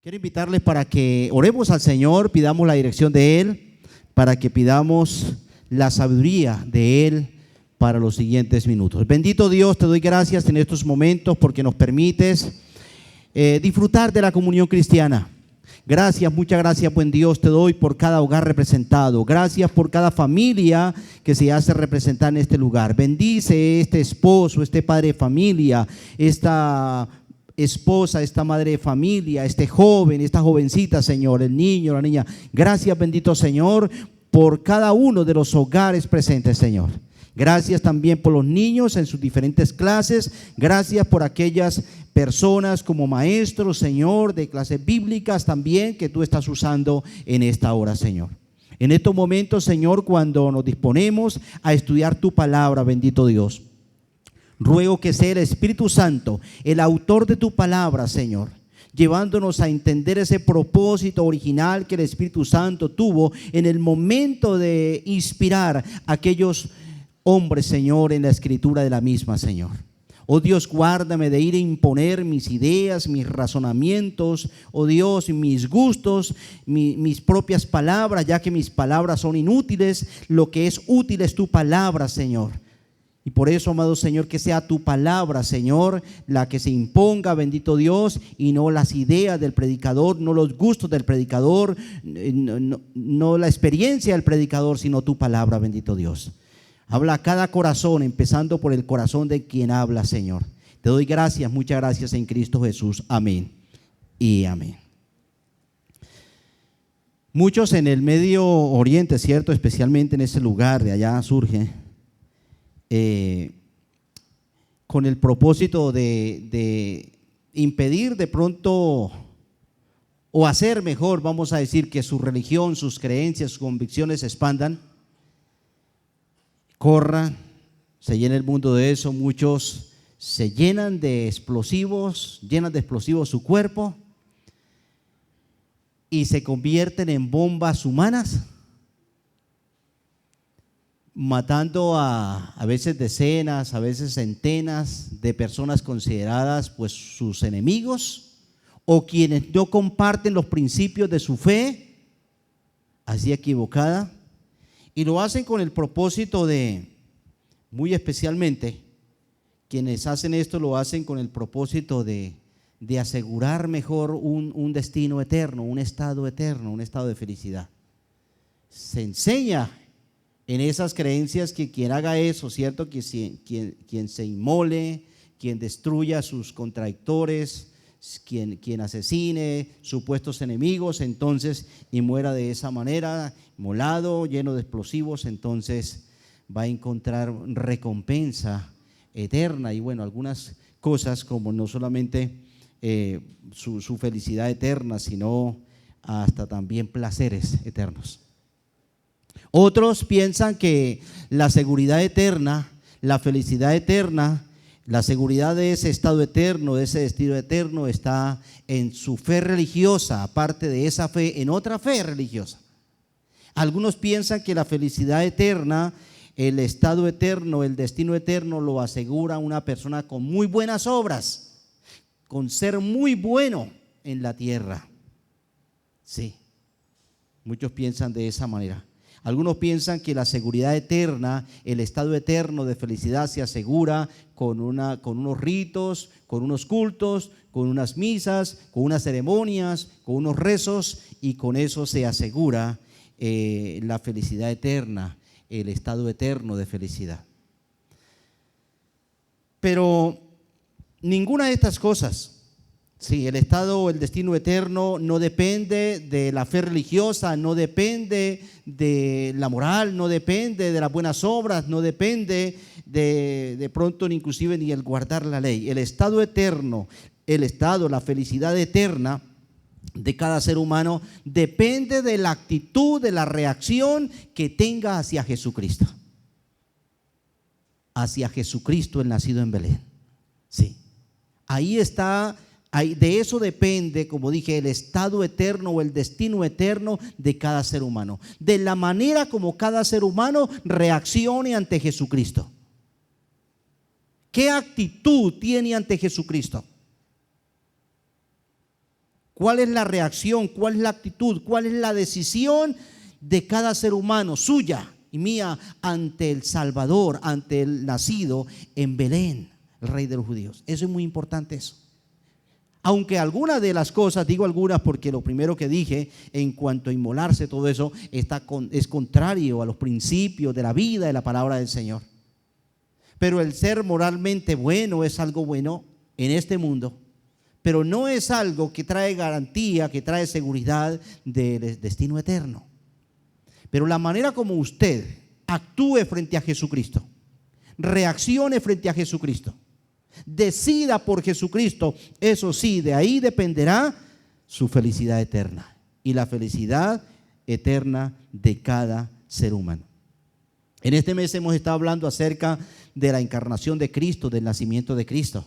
Quiero invitarles para que oremos al Señor, pidamos la dirección de Él, para que pidamos la sabiduría de Él para los siguientes minutos. Bendito Dios, te doy gracias en estos momentos porque nos permites disfrutar de la comunión cristiana. Gracias, muchas gracias, buen Dios, te doy por cada hogar representado. Gracias por cada familia que se hace representar en este lugar. Bendice este esposo, este padre de familia, esta esposa, esta madre de familia, este joven, esta jovencita, Señor, el niño, la niña. Gracias, bendito Señor, por cada uno de los hogares presentes, Señor. Gracias también por los niños en sus diferentes clases. Gracias por aquellas personas como maestros, Señor, de clases bíblicas también que tú estás usando en esta hora, Señor. En estos momentos, Señor, cuando nos disponemos a estudiar tu palabra, bendito Dios, ruego que sea el Espíritu Santo, el autor de tu palabra, Señor, llevándonos a entender ese propósito original que el Espíritu Santo tuvo en el momento de inspirar a aquellos hombres, Señor, en la escritura de la misma, Señor. Oh Dios, guárdame de ir a imponer mis ideas, mis razonamientos, oh Dios, mis gustos, mis propias palabras, ya que mis palabras son inútiles. Lo que es útil es tu palabra, Señor. Y por eso, amado Señor, que sea tu palabra, Señor, la que se imponga, bendito Dios, y no las ideas del predicador, no los gustos del predicador, no la experiencia del predicador, sino tu palabra, bendito Dios. Habla a cada corazón, empezando por el corazón de quien habla, Señor. Te doy gracias, muchas gracias en Cristo Jesús. Amén y amén. Muchos en el Medio Oriente, ¿cierto? Especialmente en ese lugar, de allá surge, con el propósito de impedir de pronto o hacer mejor, vamos a decir, que su religión, sus creencias, sus convicciones se expandan, corra, se llena el mundo de eso. Muchos se llenan de explosivos su cuerpo y se convierten en bombas humanas, matando a veces decenas, a veces centenas de personas consideradas pues sus enemigos o quienes no comparten los principios de su fe, así equivocada, y lo hacen con el propósito de, muy especialmente, quienes hacen esto lo hacen con el propósito de asegurar mejor un destino eterno, un estado eterno, un estado de felicidad. Se enseña en esas creencias que quien haga eso, ¿cierto? Que quien se inmole, quien destruya a sus contradictores, quien asesine supuestos enemigos, entonces, y muera de esa manera, molado, lleno de explosivos, entonces va a encontrar recompensa eterna. Y bueno, algunas cosas como no solamente su felicidad eterna, sino hasta también placeres eternos. Otros piensan que la seguridad eterna, la felicidad eterna, la seguridad de ese estado eterno, de ese destino eterno, está en su fe religiosa, aparte de esa fe, en otra fe religiosa. Algunos piensan que la felicidad eterna, el estado eterno, el destino eterno lo asegura una persona con muy buenas obras, con ser muy bueno en la tierra. Sí, muchos piensan de esa manera. Algunos piensan que la seguridad eterna, el estado eterno de felicidad se asegura con unos ritos, con unos cultos, con unas misas, con unas ceremonias, con unos rezos, y con eso se asegura la felicidad eterna, el estado eterno de felicidad. Pero ninguna de estas cosas, sí, el estado o el destino eterno no depende de la fe religiosa, no depende de la moral, no depende de las buenas obras, no depende de pronto inclusive ni el guardar la ley. El estado eterno, la felicidad eterna de cada ser humano depende de la actitud, de la reacción que tenga hacia Jesucristo. Hacia Jesucristo, el nacido en Belén. Sí, ahí está. De eso depende, como dije, el estado eterno o el destino eterno de cada ser humano. De la manera como cada ser humano reaccione ante Jesucristo. ¿Qué actitud tiene ante Jesucristo? ¿Cuál es la reacción? ¿Cuál es la actitud? ¿Cuál es la decisión de cada ser humano, suya y mía, ante el Salvador, ante el nacido en Belén, el Rey de los judíos? Eso es muy importante eso. Aunque algunas de las cosas, digo algunas porque lo primero que dije en cuanto a inmolarse, todo eso es contrario a los principios de la vida, de la palabra del Señor. Pero el ser moralmente bueno es algo bueno en este mundo, pero no es algo que trae garantía, que trae seguridad de destino eterno. Pero la manera como usted actúe frente a Jesucristo, reaccione frente a Jesucristo, decida por Jesucristo, eso sí, de ahí dependerá su felicidad eterna y la felicidad eterna de cada ser humano. En este mes hemos estado hablando acerca de la encarnación de Cristo, del nacimiento de Cristo.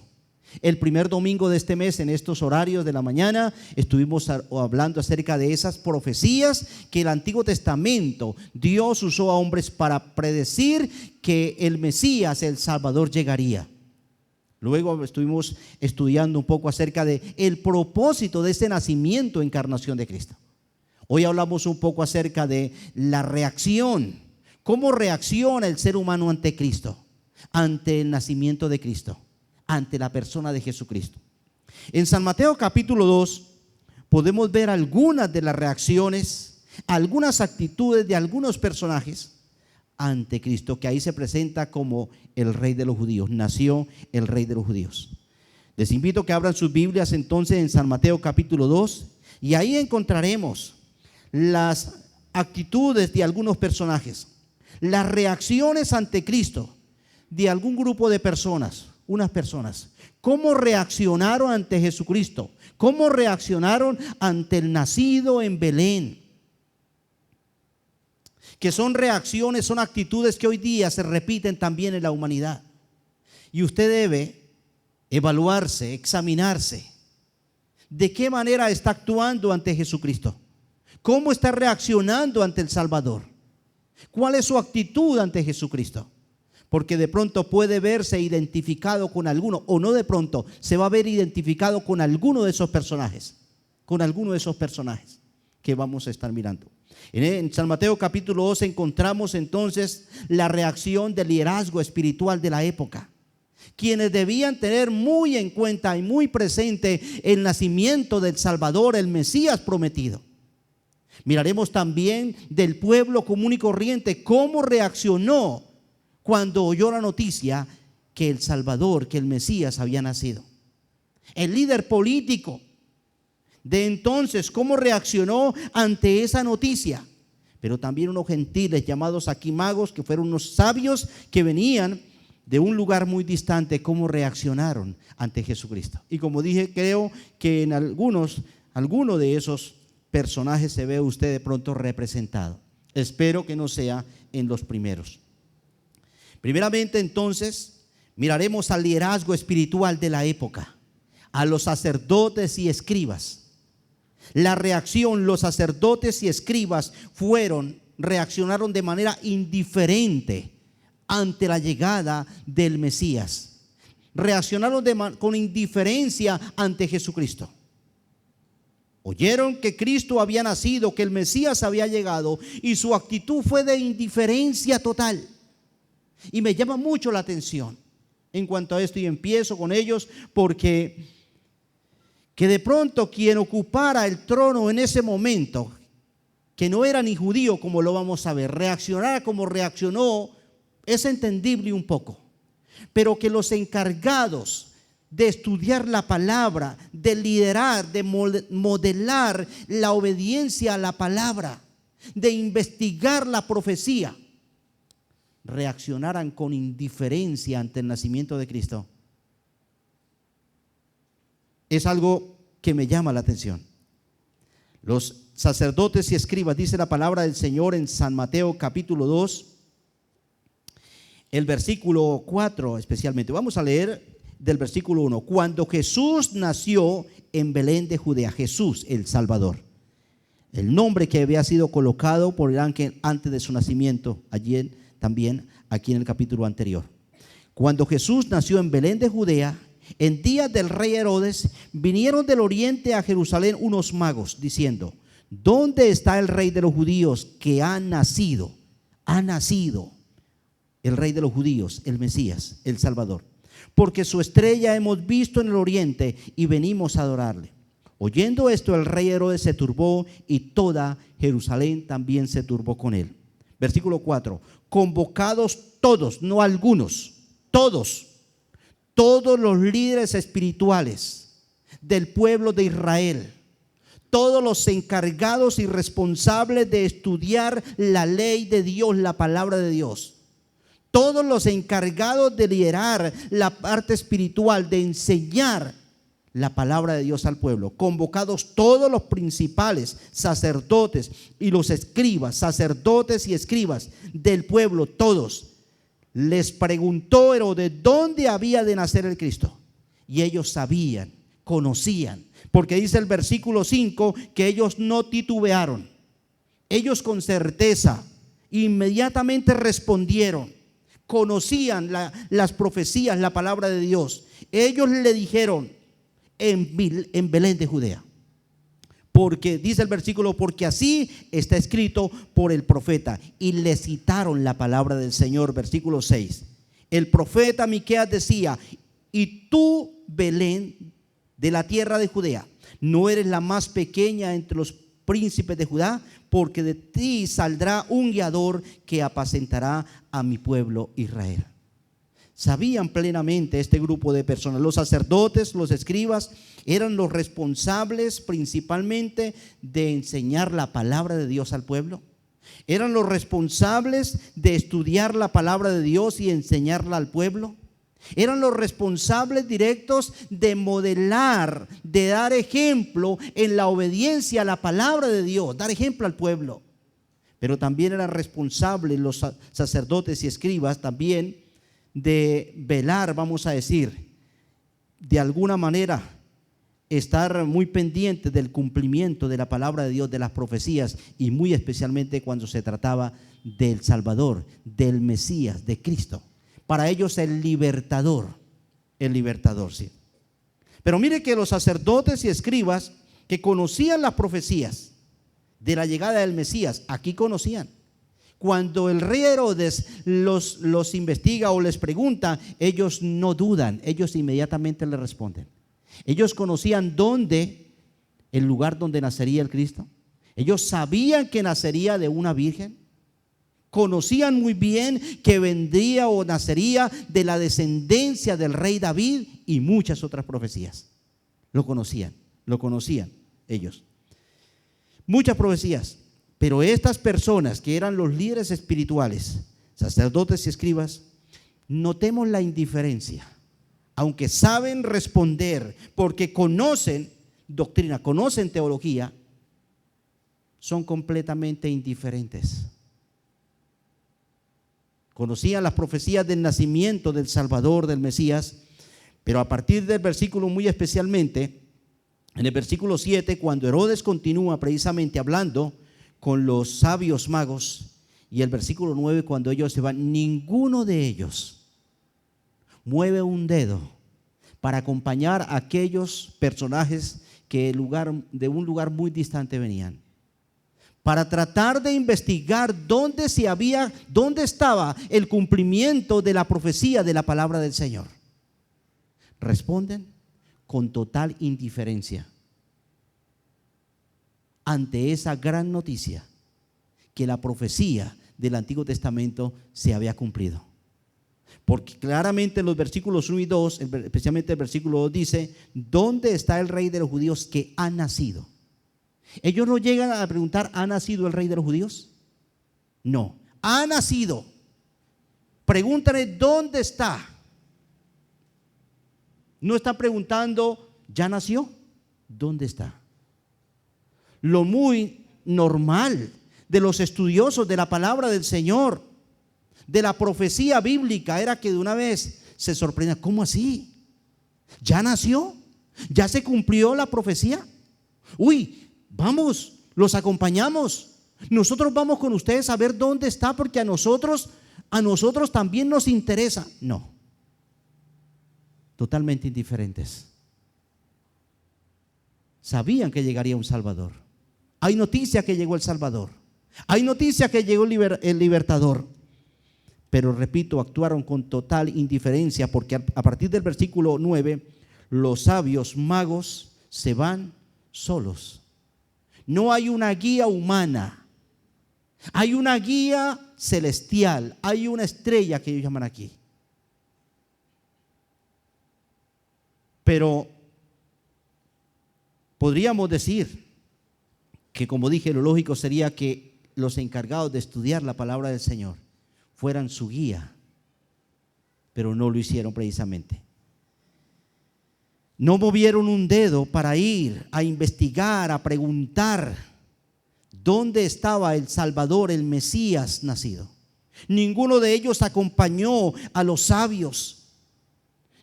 El primer domingo de este mes, en estos horarios de la mañana, estuvimos hablando acerca de esas profecías que el Antiguo Testamento Dios usó a hombres para predecir que el Mesías, el Salvador, llegaría. Luego estuvimos estudiando un poco acerca de el propósito de ese nacimiento, encarnación de Cristo. Hoy hablamos un poco acerca de la reacción. ¿Cómo reacciona el ser humano ante Cristo? Ante el nacimiento de Cristo, ante la persona de Jesucristo. En San Mateo capítulo 2 podemos ver algunas de las reacciones, algunas actitudes de algunos personajes ante Cristo, que ahí se presenta como el Rey de los judíos. Nació el Rey de los judíos. Les invito a que abran sus Biblias entonces en San Mateo capítulo 2 y ahí encontraremos las actitudes de algunos personajes, las reacciones ante Cristo de algún grupo de personas, unas personas. ¿Cómo reaccionaron ante Jesucristo? ¿Cómo reaccionaron ante el nacido en Belén? Que son reacciones, son actitudes que hoy día se repiten también en la humanidad. Y usted debe evaluarse, examinarse. ¿De qué manera está actuando ante Jesucristo? ¿Cómo está reaccionando ante el Salvador? ¿Cuál es su actitud ante Jesucristo? Porque de pronto puede verse identificado con alguno, o no de pronto, se va a ver identificado con alguno de esos personajes, que vamos a estar mirando. En San Mateo capítulo 2 encontramos entonces la reacción del liderazgo espiritual de la época, quienes debían tener muy en cuenta y muy presente el nacimiento del Salvador, el Mesías prometido. Miraremos también del pueblo común y corriente cómo reaccionó cuando oyó la noticia que el Salvador, que el Mesías había nacido. El líder político de entonces, cómo reaccionó ante esa noticia. Pero también unos gentiles llamados aquí magos, que fueron unos sabios que venían de un lugar muy distante, cómo reaccionaron ante Jesucristo. Y como dije, creo que en alguno de esos personajes se ve usted de pronto representado. Espero que no sea en los primeros. Primeramente entonces miraremos al liderazgo espiritual de la época, a los sacerdotes y escribas. La reacción, los sacerdotes y escribas reaccionaron de manera indiferente ante la llegada del Mesías. Reaccionaron con indiferencia ante Jesucristo. Oyeron que Cristo había nacido, que el Mesías había llegado, y su actitud fue de indiferencia total. Y me llama mucho la atención en cuanto a esto, y empiezo con ellos porque que de pronto quien ocupara el trono en ese momento, que no era ni judío, como lo vamos a ver, reaccionara como reaccionó, es entendible un poco, pero que los encargados de estudiar la palabra, de liderar, de modelar la obediencia a la palabra, de investigar la profecía, reaccionaran con indiferencia ante el nacimiento de Cristo, es algo que me llama la atención. Los sacerdotes y escribas, dice la palabra del Señor en San Mateo capítulo 2, el versículo 4 especialmente. Vamos a leer del versículo 1. Cuando Jesús nació en Belén de Judea, Jesús el Salvador, el nombre que había sido colocado por el ángel antes de su nacimiento, también aquí en el capítulo anterior. Cuando Jesús nació en Belén de Judea, En días del rey Herodes, vinieron del oriente a Jerusalén unos magos, diciendo: ¿dónde está el rey de los judíos que ha nacido? Ha nacido el rey de los judíos, el Mesías, el Salvador. Porque su estrella hemos visto en el oriente y venimos a adorarle. Oyendo esto, el rey Herodes se turbó y toda Jerusalén también se turbó con él. Versículo 4. Convocados todos, no algunos, todos los líderes espirituales del pueblo de Israel, todos los encargados y responsables de estudiar la ley de Dios, la palabra de Dios, todos los encargados de liderar la parte espiritual, de enseñar la palabra de Dios al pueblo, convocados todos los principales sacerdotes y los escribas, sacerdotes y escribas del pueblo, todos. Les preguntó Herodes dónde había de nacer el Cristo. Y ellos sabían, conocían, porque dice el versículo 5 que ellos no titubearon. Ellos con certeza inmediatamente respondieron. Conocían las profecías, la palabra de Dios. Ellos le dijeron: en Belén de Judea. Porque dice el versículo: porque así está escrito por el profeta. Y le citaron la palabra del Señor. Versículo 6. El profeta Miqueas decía: y tú, Belén, de la tierra de Judea, no eres la más pequeña entre los príncipes de Judá, porque de ti saldrá un guiador que apacentará a mi pueblo Israel. Sabían plenamente este grupo de personas. Los sacerdotes, los escribas, eran los responsables principalmente de enseñar la palabra de Dios al pueblo. Eran los responsables de estudiar la palabra de Dios y enseñarla al pueblo. Eran los responsables directos de modelar, de dar ejemplo en la obediencia a la palabra de Dios, dar ejemplo al pueblo. Pero también eran responsables los sacerdotes y escribas también de velar, vamos a decir, de alguna manera estar muy pendientes del cumplimiento de la palabra de Dios, de las profecías, y muy especialmente cuando se trataba del Salvador, del Mesías, de Cristo. Para ellos el libertador, sí. Pero mire que los sacerdotes y escribas que conocían las profecías de la llegada del Mesías, aquí conocían. Cuando el rey Herodes los investiga o les pregunta, ellos no dudan, ellos inmediatamente le responden. Ellos conocían el lugar donde nacería el Cristo. Ellos sabían que nacería de una virgen. Conocían muy bien que vendría o nacería de la descendencia del rey David y muchas otras profecías. Lo conocían ellos. Muchas profecías. Pero estas personas que eran los líderes espirituales, sacerdotes y escribas, notemos la indiferencia. Aunque saben responder porque conocen doctrina, conocen teología, son completamente indiferentes. Conocían las profecías del nacimiento del Salvador, del Mesías, pero a partir del versículo muy especialmente, en el versículo 7, cuando Herodes continúa precisamente hablando con los sabios magos, y el versículo 9, cuando ellos se van, ninguno de ellos mueve un dedo para acompañar a aquellos personajes que de un lugar muy distante venían, para tratar de investigar dónde estaba el cumplimiento de la profecía de la palabra del Señor. Responden con total indiferencia ante esa gran noticia que la profecía del Antiguo Testamento se había cumplido. Porque claramente en los versículos 1 y 2, especialmente el versículo 2 dice: ¿dónde está el rey de los judíos que ha nacido? Ellos no llegan a preguntar: ¿ha nacido el rey de los judíos? No, ha nacido. Pregúntale: ¿dónde está? No está preguntando: ¿ya nació? ¿Dónde está? Lo muy normal de los estudiosos de la palabra del Señor, de la profecía bíblica, era que de una vez se sorprendía: ¿cómo así? ¿Ya nació? ¿Ya se cumplió la profecía? Uy, vamos, los acompañamos. Nosotros vamos con ustedes a ver dónde está, porque a nosotros también nos interesa. No. totalmente indiferentes. Sabían que llegaría un Salvador. Hay noticia que llegó el Salvador. Hay noticia que llegó el libertador. Pero repito, actuaron con total indiferencia, porque a partir del versículo 9, los sabios magos se van solos. No hay una guía humana. Hay una guía celestial. Hay una estrella que ellos llaman aquí. Pero podríamos decir que, como dije, lo lógico sería que los encargados de estudiar la palabra del Señor fueran su guía, pero no lo hicieron precisamente. No movieron un dedo para ir a investigar, a preguntar dónde estaba el Salvador, el Mesías nacido. Ninguno de ellos acompañó a los sabios.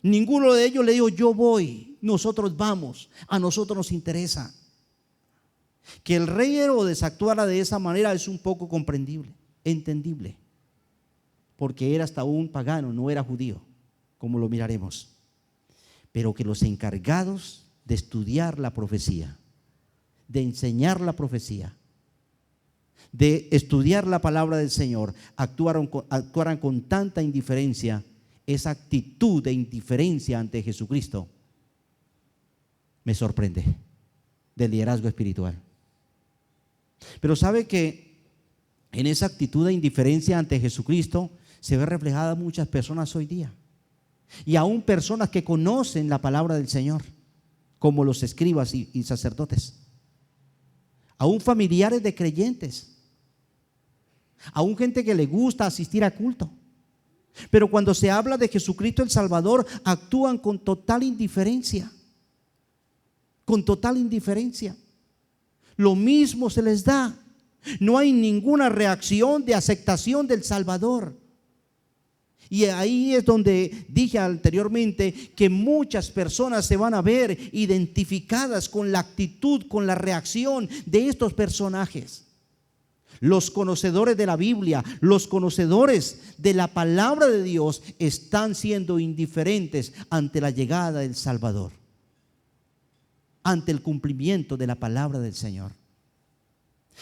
Ninguno de ellos le dijo: yo voy, nosotros vamos, a nosotros nos interesa. Que el rey Herodes actuara de esa manera es un poco comprendible, entendible, porque era hasta un pagano, no era judío, como lo miraremos. Pero que los encargados de estudiar la profecía, de enseñar la profecía, de estudiar la palabra del Señor, actuaran con tanta indiferencia, esa actitud de indiferencia ante Jesucristo, me sorprende, del liderazgo espiritual. Pero sabe que en esa actitud de indiferencia ante Jesucristo se ve reflejada muchas personas hoy día, y aún personas que conocen la palabra del Señor, como los escribas y sacerdotes, aún familiares de creyentes, aún gente que le gusta asistir a culto, pero cuando se habla de Jesucristo el Salvador, actúan con total indiferencia, con total indiferencia. Lo mismo se les da. No hay ninguna reacción de aceptación del Salvador. Y ahí es donde dije anteriormente que muchas personas se van a ver identificadas con la actitud, con la reacción de estos personajes. Los conocedores de la Biblia, los conocedores de la palabra de Dios están siendo indiferentes ante la llegada del Salvador, ante el cumplimiento de la palabra del Señor.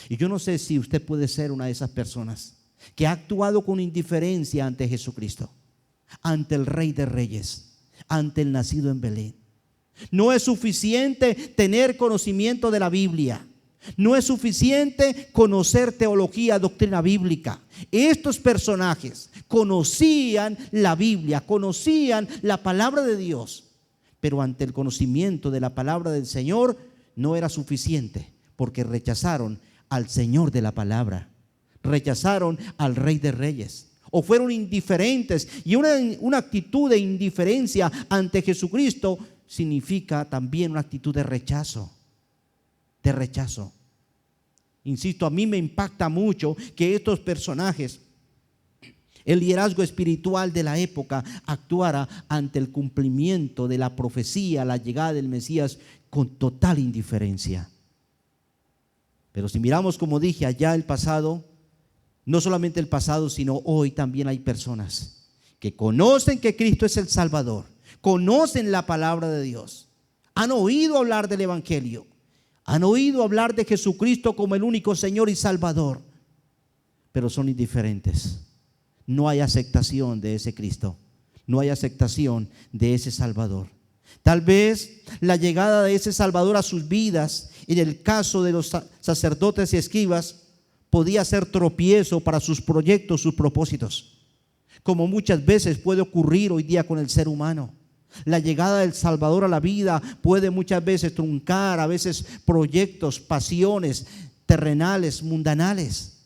Y yo no sé si usted puede ser una de esas personas que ha actuado con indiferencia ante Jesucristo, ante el Rey de Reyes, ante el nacido en Belén. No es suficiente tener conocimiento de la Biblia. No es suficiente conocer teología, doctrina bíblica. Estos personajes conocían la Biblia, conocían la palabra de Dios, pero ante el conocimiento de la palabra del Señor no era suficiente, porque rechazaron al Señor de la palabra, rechazaron al Rey de Reyes, o fueron indiferentes. Y una actitud de indiferencia ante Jesucristo significa también una actitud de rechazo. De rechazo. Insisto, a mí me impacta mucho que estos personajes, el liderazgo espiritual de la época, actuara ante el cumplimiento de la profecía, la llegada del Mesías, con total indiferencia. Pero si miramos, como dije, allá el pasado, no solamente el pasado, sino hoy también hay personas que conocen que Cristo es el Salvador, conocen la palabra de Dios, han oído hablar del Evangelio, han oído hablar de Jesucristo como el único Señor y Salvador, pero son indiferentes. No hay aceptación de ese Cristo, no hay aceptación de ese Salvador. Tal vez la llegada de ese Salvador a sus vidas, en el caso de los sacerdotes y escribas, podía ser tropiezo para sus proyectos, sus propósitos, como muchas veces puede ocurrir hoy día con el ser humano. La llegada del Salvador a la vida puede muchas veces truncar a veces proyectos, pasiones terrenales, mundanales,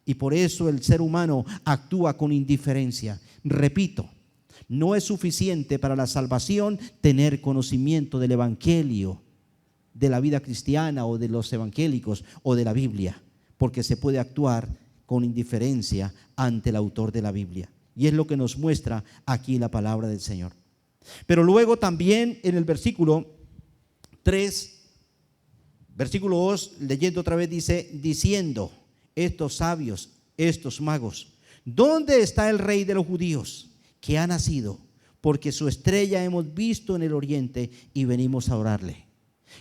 y por eso el ser humano actúa con indiferencia. Repito, no es suficiente para la salvación tener conocimiento del Evangelio, de la vida cristiana o de los evangélicos o de la Biblia, porque se puede actuar con indiferencia ante el autor de la Biblia. Y es lo que nos muestra aquí la palabra del Señor. Pero luego también en el versículo 3, versículo 2, leyendo otra vez, dice: diciendo estos sabios, estos magos, ¿dónde está el Rey de los judíos que ha nacido? porque su estrella hemos visto en el oriente y venimos a orarle.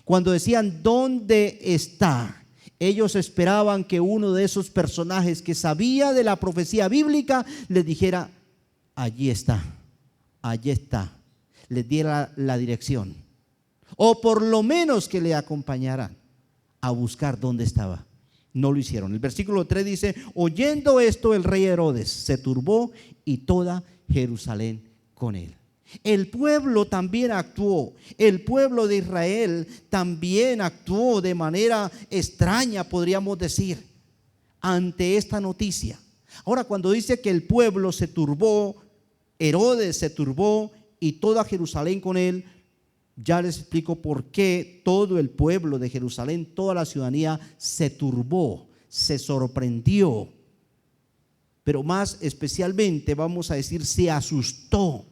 Cuando decían ¿dónde está?, ellos esperaban que uno de esos personajes que sabía de la profecía bíblica les dijera allí está, les diera la dirección, o por lo menos que le acompañaran a buscar dónde estaba. No lo hicieron. El versículo 3 dice: oyendo esto, el rey Herodes se turbó y toda Jerusalén con él. El pueblo también actuó. El pueblo de Israel también actuó de manera extraña, podríamos decir, ante esta noticia. Ahora, cuando dice que el pueblo se turbó, Herodes se turbó y toda Jerusalén con él, ya les explico por qué todo el pueblo de Jerusalén, toda la ciudadanía se turbó, se sorprendió, pero más especialmente, vamos a decir, se asustó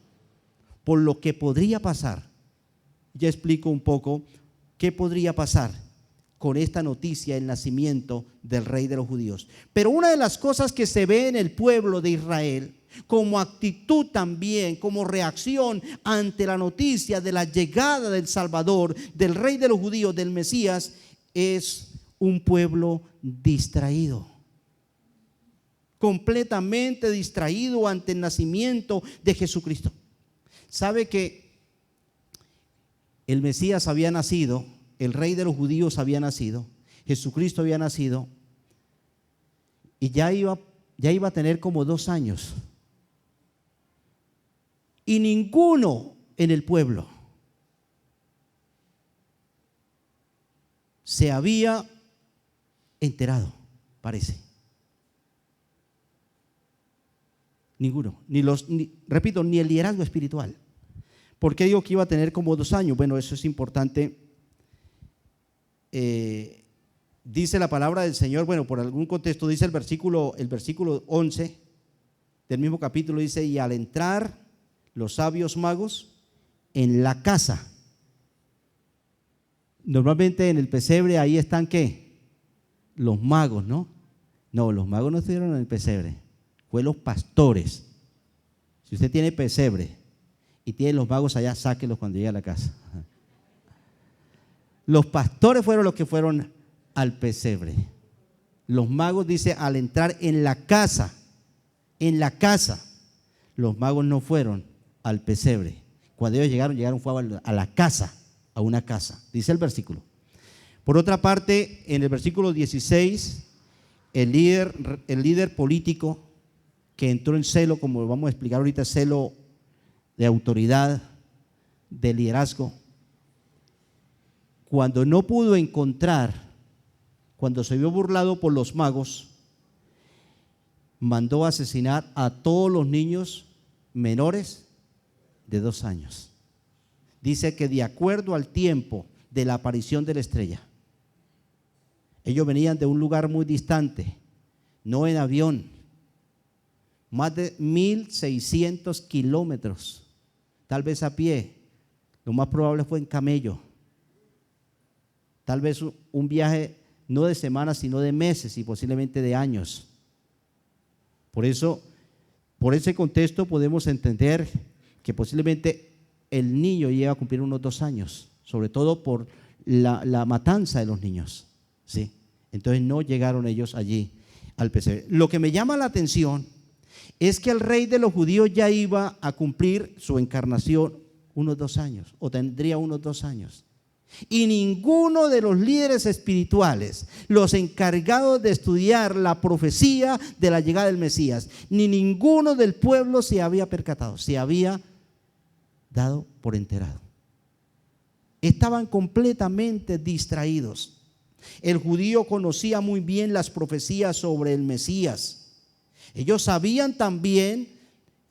por lo que podría pasar. Ya explico un poco qué podría pasar con esta noticia, el nacimiento del rey de los judíos. Pero una de las cosas que se ve en el pueblo de Israel, como actitud también, como reacción ante la noticia de la llegada del Salvador, del rey de los judíos, del Mesías, es un pueblo distraído, completamente distraído ante el nacimiento de Jesucristo. ¿Sabe que el Mesías había nacido, el rey de los judíos había nacido, Jesucristo había nacido y ya iba a tener como 2 años? Y ninguno en el pueblo se había enterado, parece. Ninguno, repito, ni el liderazgo espiritual. ¿Por qué digo que iba a tener como 2 años? Bueno, eso es importante. Dice la palabra del Señor, bueno, por algún contexto, dice el versículo 11 del mismo capítulo, dice: y al entrar los sabios magos en la casa. Normalmente en el pesebre ahí están ¿qué? Los magos, ¿no? No, los magos no estuvieron en el pesebre, fue los pastores. Si usted tiene pesebre y tiene los magos allá, sáquelos cuando llegue a la casa. Los pastores fueron los que fueron al pesebre. Los magos, dice, al entrar en la casa, los magos no fueron al pesebre. Cuando ellos llegaron fue a la casa, a una casa, dice el versículo. Por otra parte, en el versículo 16, el líder político que entró en celo, como vamos a explicar ahorita, celo de autoridad, de liderazgo, cuando no pudo encontrar, cuando se vio burlado por los magos, mandó asesinar a todos los niños menores de 2 años. Dice que de acuerdo al tiempo de la aparición de la estrella, ellos venían de un lugar muy distante, no en avión, más de 1.600 kilómetros, tal vez a pie, lo más probable fue en camello, tal vez un viaje no de semanas sino de meses y posiblemente de años. Por eso, por ese contexto podemos entender que posiblemente el niño llega a cumplir unos 2 años, sobre todo por la matanza de los niños, ¿sí? Entonces no llegaron ellos allí al pesebre. Lo que me llama la atención es que el rey de los judíos ya iba a cumplir su encarnación unos 2 años, o tendría unos 2 años. Y ninguno de los líderes espirituales, los encargados de estudiar la profecía de la llegada del Mesías, ni ninguno del pueblo se había percatado, se había dado por enterado. Estaban completamente distraídos. El judío conocía muy bien las profecías sobre el Mesías. Ellos sabían también,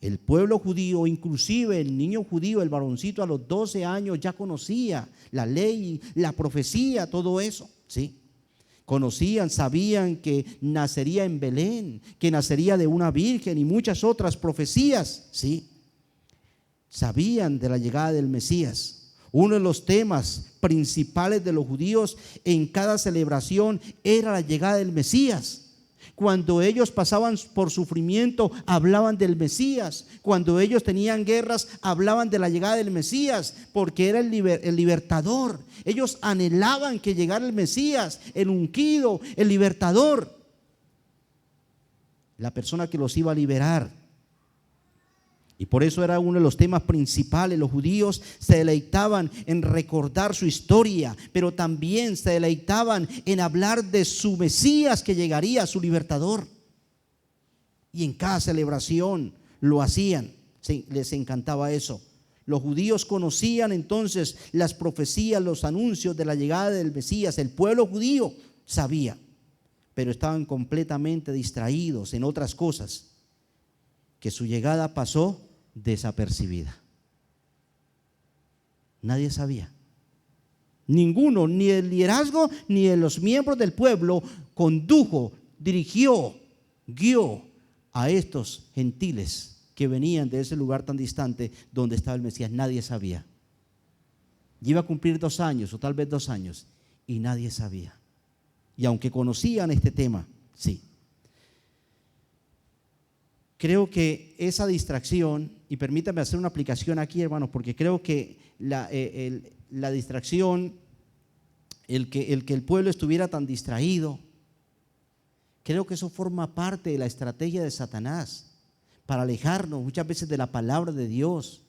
el pueblo judío, inclusive el niño judío, el varoncito a los 12 años ya conocía la ley, la profecía, todo eso, ¿sí? Conocían, sabían que nacería en Belén, que nacería de una virgen y muchas otras profecías, ¿sí? Sabían de la llegada del Mesías. Uno de los temas principales de los judíos en cada celebración era la llegada del Mesías. Cuando ellos pasaban por sufrimiento, hablaban del Mesías. Cuando ellos tenían guerras, hablaban de la llegada del Mesías, porque era el libertador. Ellos anhelaban que llegara el Mesías, el ungido, el libertador, la persona que los iba a liberar. Y por eso era uno de los temas principales. Los judíos se deleitaban en recordar su historia, pero también se deleitaban en hablar de su Mesías que llegaría, su libertador. Y en cada celebración lo hacían. Les encantaba eso. Los judíos conocían entonces las profecías, los anuncios de la llegada del Mesías. El pueblo judío sabía, pero estaban completamente distraídos en otras cosas, que su llegada pasó desapercibida. Nadie sabía. Ninguno, ni el liderazgo ni de los miembros del pueblo condujo, dirigió, guió a estos gentiles que venían de ese lugar tan distante donde estaba el Mesías. Nadie sabía. Iba a cumplir 2 años o tal vez 2 años y nadie sabía. Y aunque conocían este tema, sí. Creo que esa distracción, y permítame hacer una aplicación aquí, hermanos, porque creo que la distracción, el que el pueblo estuviera tan distraído, creo que eso forma parte de la estrategia de Satanás para alejarnos muchas veces de la palabra de Dios,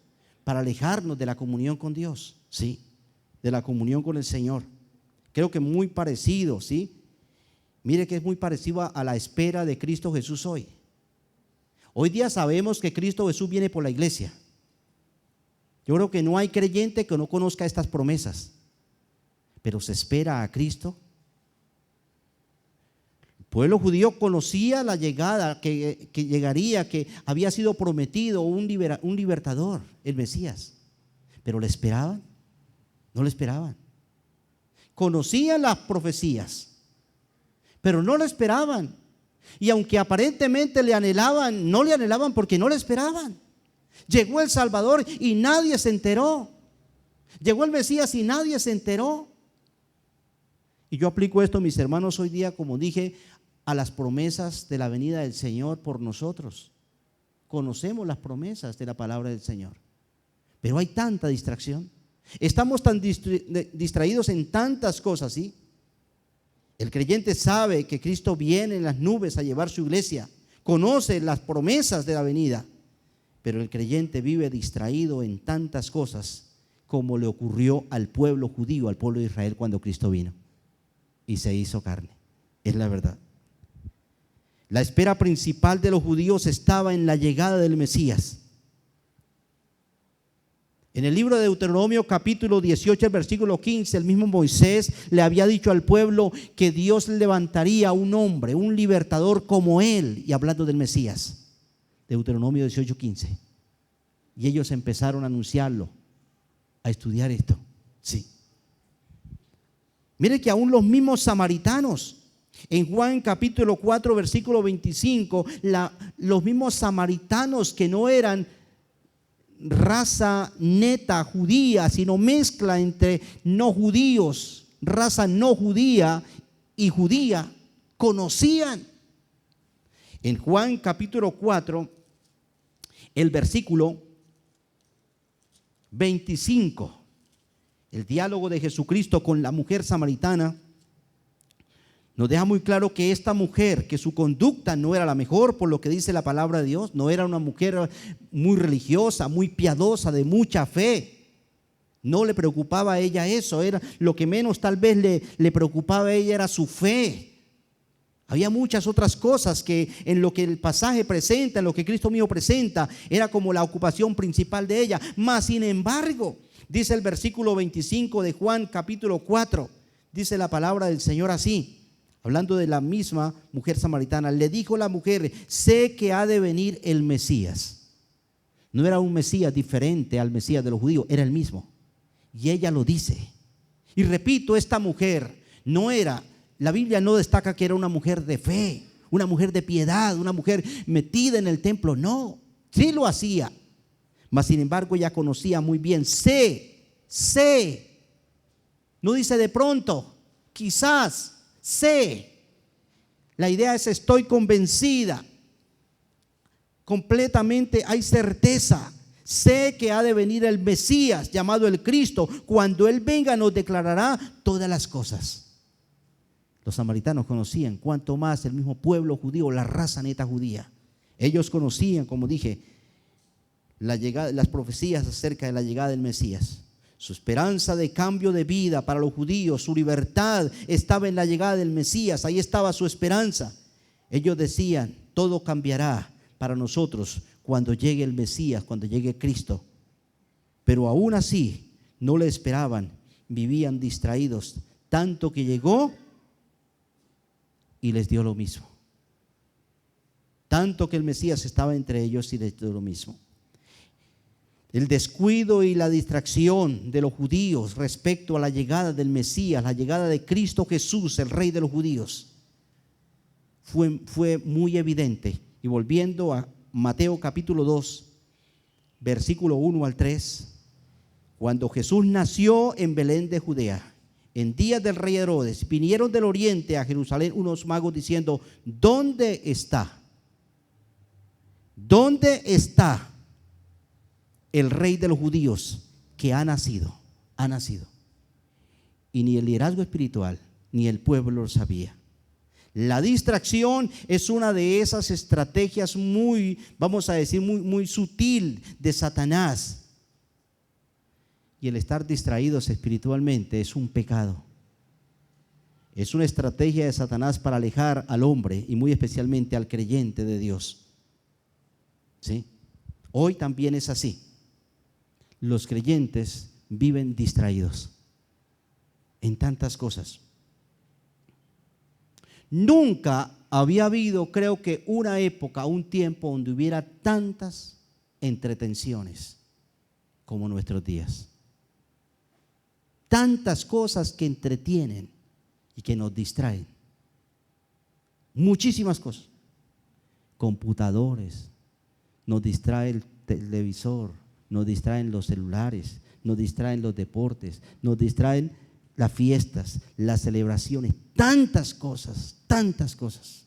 para alejarnos de la comunión con Dios, sí, de la comunión con el Señor. Creo que muy parecido, sí. Mire que es muy parecido a la espera de Cristo Jesús hoy. Hoy día sabemos que Cristo Jesús viene por la iglesia. Yo creo que no hay creyente que no conozca estas promesas, pero se espera a Cristo. El pueblo judío conocía la llegada que llegaría, que había sido prometido un libertador, el Mesías, pero ¿le esperaban? No le esperaban. Conocían las profecías, pero no le esperaban. Y aunque aparentemente le anhelaban, no le anhelaban porque no le esperaban. Llegó el Salvador y nadie se enteró. Llegó el Mesías y nadie se enteró. Y yo aplico esto, mis hermanos, hoy día, como dije, a las promesas de la venida del Señor por nosotros. Conocemos las promesas de la palabra del Señor, pero hay tanta distracción. Estamos tan distraídos en tantas cosas, ¿sí? El creyente sabe que Cristo viene en las nubes a llevar su iglesia, conoce las promesas de la venida, pero el creyente vive distraído en tantas cosas como le ocurrió al pueblo judío, al pueblo de Israel cuando Cristo vino y se hizo carne. Es la verdad. La espera principal de los judíos estaba en la llegada del Mesías. En el libro de Deuteronomio capítulo 18, el versículo 15, el mismo Moisés le había dicho al pueblo que Dios levantaría un hombre, un libertador como él, y hablando del Mesías. Deuteronomio 18, 15. Y ellos empezaron a anunciarlo, a estudiar esto. Sí. Mire que aún los mismos samaritanos, en Juan capítulo 4, versículo 25, los mismos samaritanos que no eran raza neta judía, sino mezcla entre no judíos, raza no judía y judía, conocían. En Juan capítulo 4, el versículo 25, el diálogo de Jesucristo con la mujer samaritana, nos deja muy claro que esta mujer, que su conducta no era la mejor, por lo que dice la palabra de Dios, no era una mujer muy religiosa, muy piadosa, de mucha fe. No le preocupaba a ella eso, era lo que menos tal vez le preocupaba a ella era su fe. Había muchas otras cosas que en lo que el pasaje presenta, en lo que Cristo mismo presenta, era como la ocupación principal de ella. Mas sin embargo, dice el versículo 25 de Juan capítulo 4, dice la palabra del Señor así. Hablando de la misma mujer samaritana, le dijo la mujer: sé que ha de venir el Mesías. No era un Mesías diferente al Mesías de los judíos, era el mismo. Y ella lo dice. Y repito, esta mujer no era, la Biblia no destaca que era una mujer de fe, una mujer de piedad, una mujer metida en el templo. No, sí lo hacía. Mas sin embargo ella conocía muy bien, sé. No dice de pronto, quizás. Sé La idea es: estoy convencida, completamente hay certeza. Sé que ha de venir el Mesías, llamado el Cristo. Cuando Él venga nos declarará todas las cosas. Los samaritanos conocían, cuanto más el mismo pueblo judío, la raza neta judía. Ellos conocían, como dije, las profecías acerca de la llegada del Mesías. Su esperanza de cambio de vida para los judíos, su libertad estaba en la llegada del Mesías. Ahí estaba su esperanza. Ellos decían: todo cambiará para nosotros cuando llegue el Mesías, cuando llegue Cristo. Pero aún así no le esperaban, vivían distraídos, tanto que llegó y les dio lo mismo. Tanto que el Mesías estaba entre ellos y les dio lo mismo. El descuido y la distracción de los judíos respecto a la llegada del Mesías, la llegada de Cristo Jesús, el Rey de los judíos, fue muy evidente. Y volviendo a Mateo capítulo 2, versículo 1 al 3, cuando Jesús nació en Belén de Judea, en días del rey Herodes, vinieron del oriente a Jerusalén unos magos diciendo: ¿dónde está? ¿Dónde está el Rey de los judíos que ha nacido? Ha nacido. Y ni el liderazgo espiritual ni el pueblo lo sabía. La distracción es una de esas estrategias muy, vamos a decir, muy sutil de Satanás. Y el estar distraídos espiritualmente es un pecado. Es una estrategia de Satanás para alejar al hombre y muy especialmente al creyente de Dios. ¿Sí? Hoy también es así. Los creyentes viven distraídos en tantas cosas. Nunca había habido, creo que, una época, un tiempo donde hubiera tantas entretenciones como nuestros días. Tantas cosas que entretienen y que nos distraen. Muchísimas cosas. Computadores, nos distrae el televisor, nos distraen los celulares, nos distraen los deportes, nos distraen las fiestas, las celebraciones, tantas cosas, tantas cosas.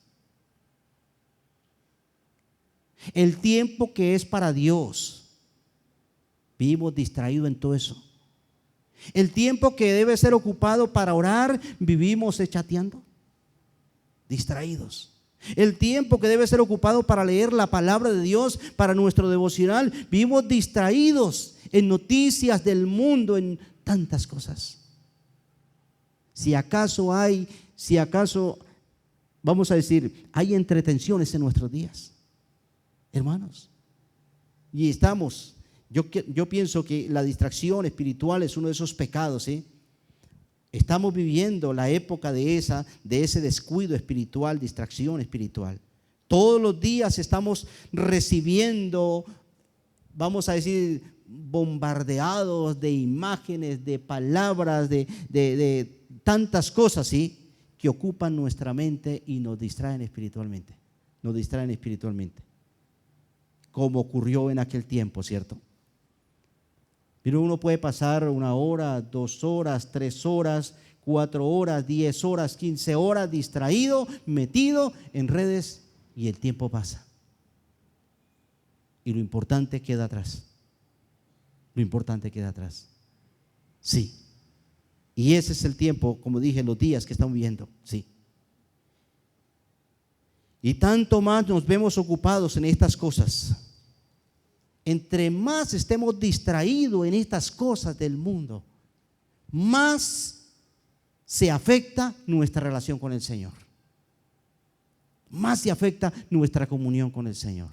El tiempo que es para Dios, vivimos distraídos en todo eso. El tiempo que debe ser ocupado para orar, vivimos chateando, distraídos. El tiempo que debe ser ocupado para leer la palabra de Dios, para nuestro devocional, vivimos distraídos en noticias del mundo, en tantas cosas. Si acaso, vamos a decir, hay entretenciones en nuestros días, hermanos. Y yo pienso que la distracción espiritual es uno de esos pecados, ¿sí? Estamos viviendo la época de ese descuido espiritual, distracción espiritual. Todos los días estamos recibiendo, vamos a decir, bombardeados de imágenes, de palabras, de tantas cosas, ¿sí?, que ocupan nuestra mente y nos distraen espiritualmente. Nos distraen espiritualmente. Como ocurrió en aquel tiempo, ¿cierto? Pero uno puede pasar 1 hora, 2 horas, 3 horas, 4 horas, 10 horas, 15 horas distraído, metido en redes y el tiempo pasa. Y lo importante queda atrás. Lo importante queda atrás. Sí. Y ese es el tiempo, como dije, los días que estamos viviendo. Sí. Y tanto más nos vemos ocupados en estas cosas. Entre más estemos distraídos en estas cosas del mundo, más se afecta nuestra relación con el Señor. Más se afecta nuestra comunión con el Señor.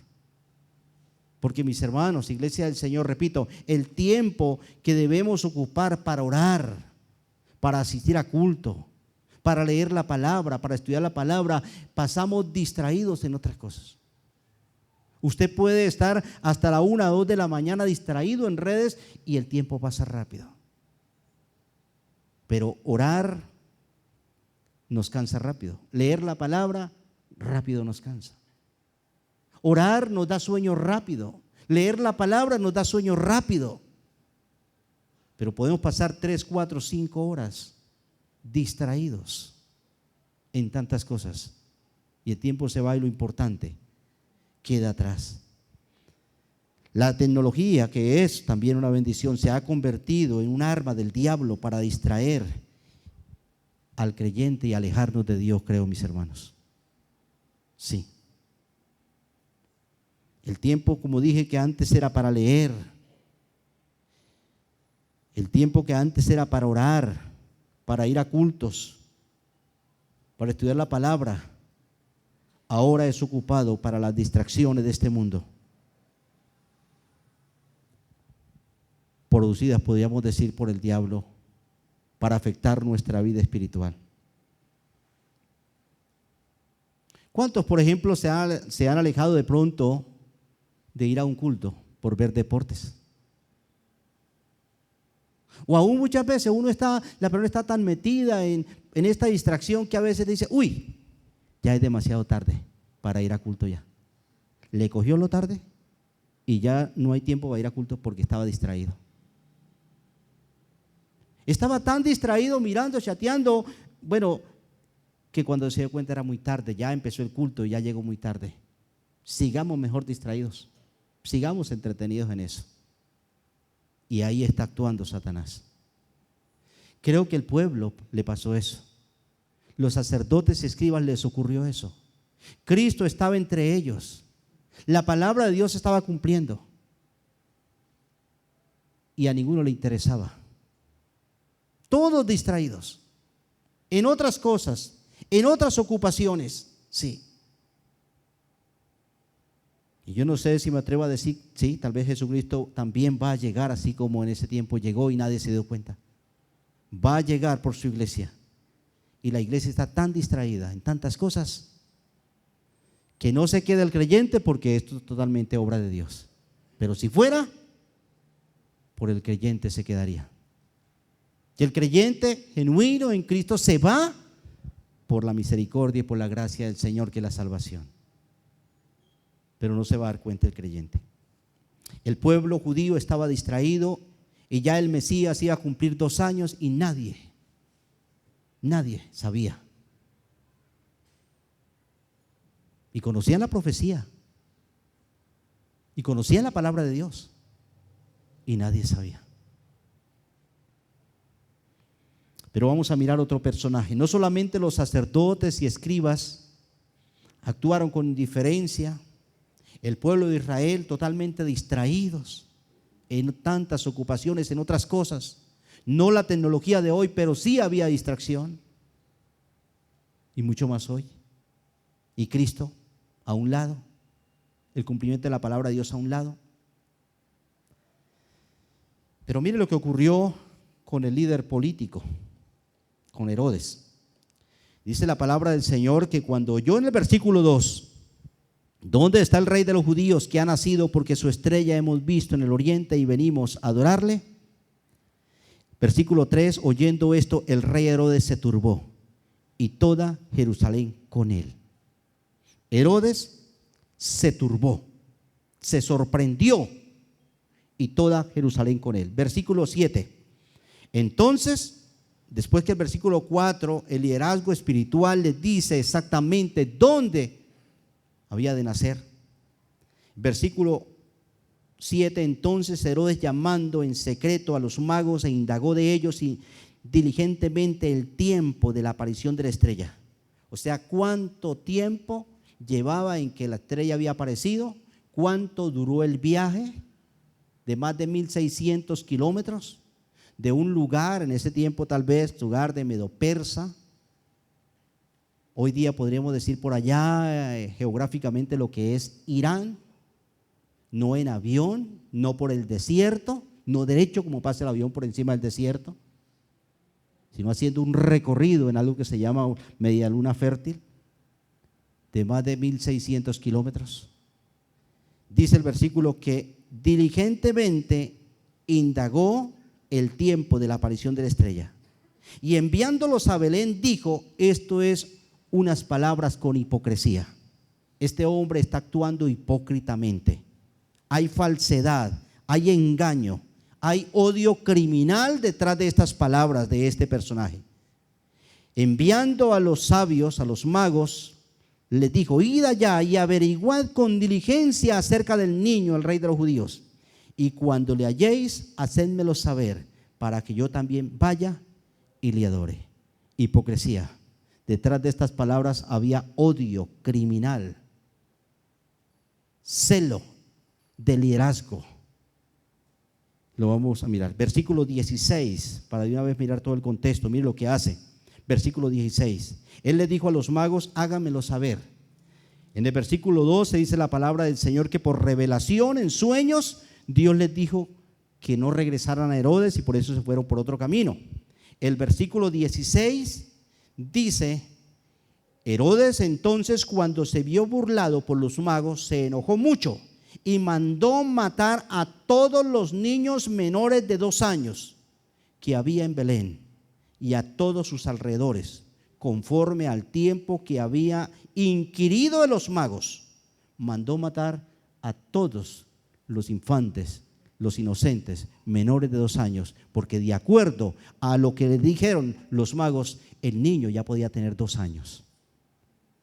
Porque, mis hermanos, Iglesia del Señor, repito, el tiempo que debemos ocupar para orar, para asistir a culto, para leer la palabra, para estudiar la palabra, pasamos distraídos en otras cosas. Usted puede estar hasta la 1 o 2 de la mañana distraído en redes y el tiempo pasa rápido. Pero orar nos cansa rápido. Leer la palabra rápido nos cansa. Orar nos da sueño rápido. Leer la palabra nos da sueño rápido. Pero podemos pasar 3, 4, 5 horas distraídos en tantas cosas. y el tiempo se va y lo importante queda atrás. La tecnología, que es también una bendición, se ha convertido en un arma del diablo para distraer al creyente y alejarnos de Dios, creo, mis hermanos. Sí. El tiempo, como dije, que antes era para leer, el tiempo que antes era para orar, para ir a cultos, para estudiar la palabra, ahora es ocupado para las distracciones de este mundo, producidas, podríamos decir, por el diablo, para afectar nuestra vida espiritual. ¿Cuántos, por ejemplo, se han alejado de pronto de ir a un culto por ver deportes? O aún muchas veces la persona está tan metida en esta distracción que a veces dice, uy, ya es demasiado tarde para ir a culto ya. Le cogió lo tarde y ya no hay tiempo para ir a culto porque estaba distraído. Estaba tan distraído mirando, chateando, que cuando se dio cuenta era muy tarde, ya empezó el culto y ya llegó muy tarde. Sigamos mejor distraídos, sigamos entretenidos en eso. Y ahí está actuando Satanás. Creo que al pueblo le pasó eso. Los sacerdotes y escribas les ocurrió eso. Cristo estaba entre ellos. La palabra de Dios estaba cumpliendo. Y a ninguno le interesaba. Todos distraídos. En otras cosas, en otras ocupaciones, sí. Y yo no sé si me atrevo a decir, sí, tal vez Jesucristo también va a llegar así como en ese tiempo llegó y nadie se dio cuenta. Va a llegar por su iglesia. Y la iglesia está tan distraída en tantas cosas que no se queda el creyente porque esto es totalmente obra de Dios. Pero si fuera, por el creyente se quedaría. Y el creyente genuino en Cristo se va por la misericordia y por la gracia del Señor, que es la salvación. Pero no se va a dar cuenta el creyente. El pueblo judío estaba distraído y ya el Mesías iba a cumplir 2 años y nadie sabía. Y conocían la profecía y conocían la palabra de Dios y nadie sabía. Pero vamos a mirar otro personaje. No solamente los sacerdotes y escribas actuaron con indiferencia, el pueblo de Israel totalmente distraídos en tantas ocupaciones, en otras cosas. No la tecnología de hoy, pero sí había distracción. Y mucho más hoy. Y Cristo a un lado, el cumplimiento de la palabra de Dios a un lado. Pero mire lo que ocurrió con el líder político, con Herodes. Dice la palabra del Señor que cuando oyó en el versículo 2, ¿dónde está el rey de los judíos que ha nacido? Porque su estrella hemos visto en el oriente y venimos a adorarle. Versículo 3, oyendo esto, el rey Herodes se turbó y toda Jerusalén con él. Herodes se turbó, se sorprendió y toda Jerusalén con él. Versículo 7, entonces, después que el versículo 4, el liderazgo espiritual le dice exactamente dónde había de nacer. Versículo 7, entonces Herodes, llamando en secreto a los magos, indagó de ellos y diligentemente el tiempo de la aparición de la estrella. O sea, cuánto tiempo llevaba en que la estrella había aparecido, cuánto duró el viaje de más de 1600 kilómetros de un lugar, en ese tiempo tal vez lugar de Medo-Persa. Hoy día podríamos decir por allá geográficamente lo que es Irán, no en avión, no por el desierto, no derecho como pasa el avión por encima del desierto, sino haciendo un recorrido en algo que se llama media luna fértil de más de 1600 kilómetros. Dice el versículo que diligentemente indagó el tiempo de la aparición de la estrella y enviándolos a Belén dijo, esto es unas palabras con hipocresía. Este hombre está actuando hipócritamente. Hay falsedad, hay engaño, hay odio criminal detrás de estas palabras de este personaje. Enviando a los sabios, a los magos, les dijo: id allá y averiguad con diligencia acerca del niño, el rey de los judíos. Y cuando le halléis, hacedmelo saber, para que yo también vaya y le adore. Hipocresía. Detrás de estas palabras había odio criminal, celo de liderazgo. Lo vamos a mirar. Versículo 16, para de una vez mirar todo el contexto. Mire lo que hace. Versículo 16. Él le dijo a los magos: háganmelo saber. En el versículo 12 dice la palabra del Señor que por revelación en sueños Dios les dijo que no regresaran a Herodes, y por eso se fueron por otro camino. El versículo 16 dice: Herodes entonces, cuando se vio burlado por los magos, se enojó mucho y mandó matar a todos los niños menores de 2 años que había en Belén y a todos sus alrededores, conforme al tiempo que había inquirido de los magos. Mandó matar a todos los infantes, los inocentes, menores de 2 años, porque de acuerdo a lo que le dijeron los magos, el niño ya podía tener 2 años,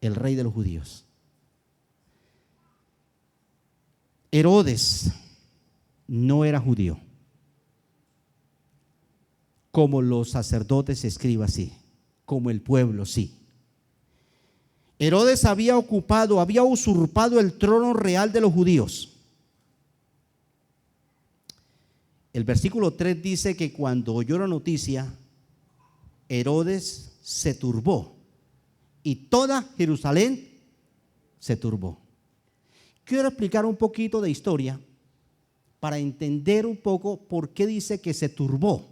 el rey de los judíos. Herodes no era judío, como los sacerdotes y escribas sí, como el pueblo sí. Herodes había usurpado el trono real de los judíos. El versículo 3 dice que cuando oyó la noticia, Herodes se turbó y toda Jerusalén se turbó. Quiero explicar un poquito de historia para entender un poco por qué dice que se turbó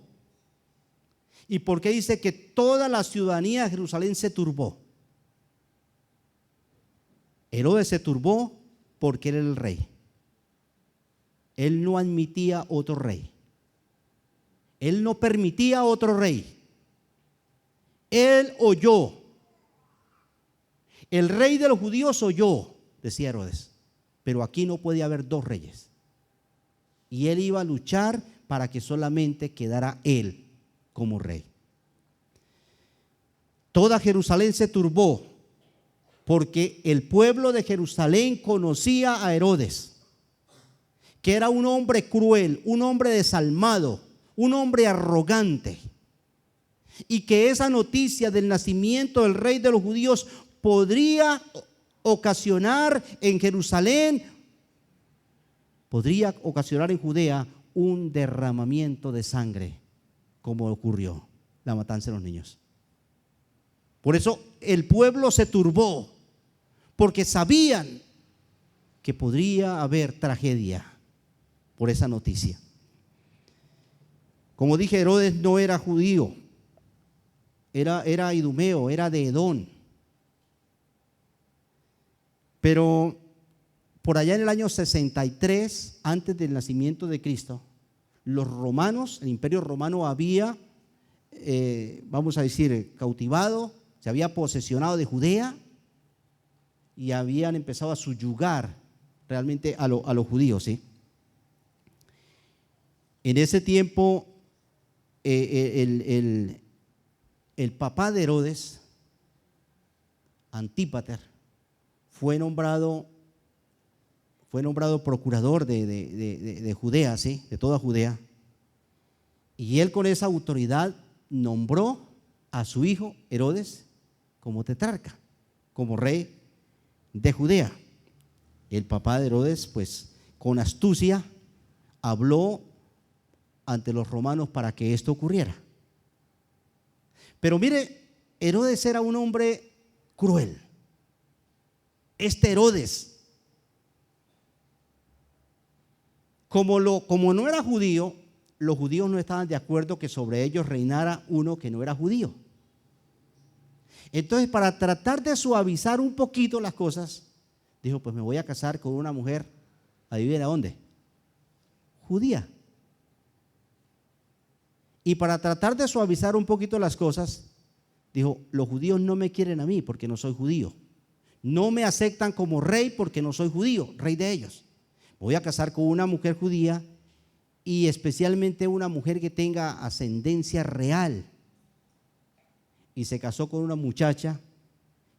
y por qué dice que toda la ciudadanía de Jerusalén se turbó. Herodes se turbó porque él era el rey. Él no admitía otro rey. Él no permitía otro rey. Él oyó. El rey de los judíos oyó, decía Herodes, pero aquí no puede haber 2 reyes. Y él iba a luchar para que solamente quedara él como rey. Toda Jerusalén se turbó porque el pueblo de Jerusalén conocía a Herodes, que era un hombre cruel, un hombre desalmado, un hombre arrogante, y que esa noticia del nacimiento del rey de los judíos podría ocasionar en Jerusalén, podría ocasionar en Judea un derramamiento de sangre, como ocurrió la matanza de los niños. Por eso el pueblo se turbó, porque sabían que podría haber tragedia por esa noticia. Como dije, Herodes no era judío, era idumeo, era de Edom. Pero por allá en el año 63, antes del nacimiento de Cristo, los romanos, el imperio romano había, vamos a decir, cautivado, se había posesionado de Judea y habían empezado a subyugar realmente a los judíos, ¿sí? En ese tiempo, el papá de Herodes, Antípater, fue nombrado procurador de Judea, ¿sí? De toda Judea. Y él con esa autoridad nombró a su hijo Herodes como tetrarca, como rey de Judea. El papá de Herodes, pues, con astucia habló ante los romanos para que esto ocurriera. Pero mire, Herodes era un hombre cruel. Este Herodes, como no era judío, los judíos no estaban de acuerdo que sobre ellos reinara uno que no era judío. Entonces, para tratar de suavizar un poquito las cosas, dijo: pues me voy a casar con una mujer, ¿adivina dónde? Judía. Y para tratar de suavizar un poquito las cosas, dijo: los judíos no me quieren a mí porque no soy judío. No me aceptan como rey porque no soy judío, rey de ellos. Voy a casar con una mujer judía, y especialmente una mujer que tenga ascendencia real. Y se casó con una muchacha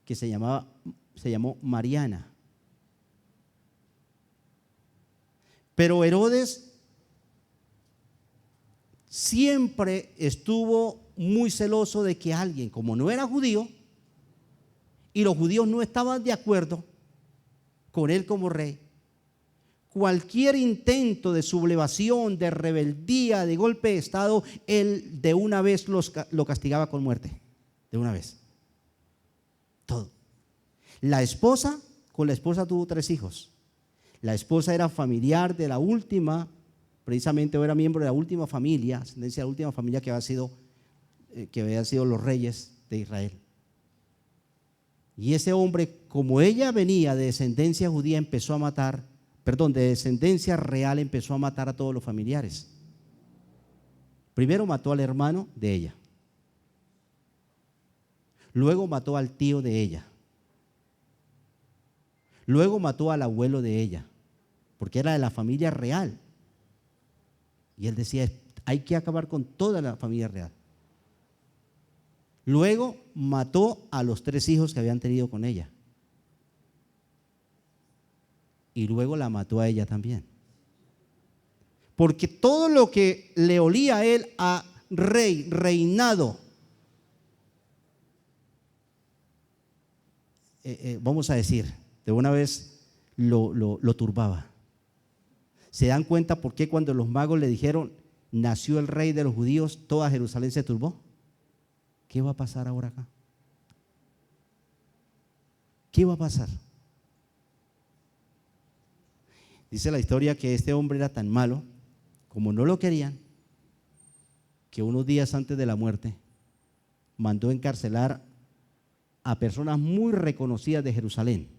que se llamaba se llamó Mariana. Pero Herodes siempre estuvo muy celoso de que alguien, como no era judío, y los judíos no estaban de acuerdo con él como rey, cualquier intento de sublevación, de rebeldía, de golpe de estado, él de una vez lo castigaba con muerte. De una vez. Todo. Con la esposa tuvo 3 hijos. La esposa era familiar de la última, precisamente era miembro de la última familia, ascendencia de la última familia que habían sido los reyes de Israel. Y ese hombre, como ella venía de descendencia judía, de descendencia real, empezó a matar a todos los familiares. Primero mató al hermano de ella. Luego mató al tío de ella. Luego mató al abuelo de ella, porque era de la familia real. Y él decía, hay que acabar con toda la familia real. Luego mató a los 3 hijos que habían tenido con ella. Y luego la mató a ella también. Porque todo lo que le olía a él a reinado, vamos a decir, de una vez lo turbaba. ¿Se dan cuenta por qué cuando los magos le dijeron, nació el rey de los judíos, toda Jerusalén se turbó? ¿Qué va a pasar ahora acá? ¿Qué va a pasar? Dice la historia que este hombre era tan malo, como no lo querían, que unos días antes de la muerte mandó encarcelar a personas muy reconocidas de Jerusalén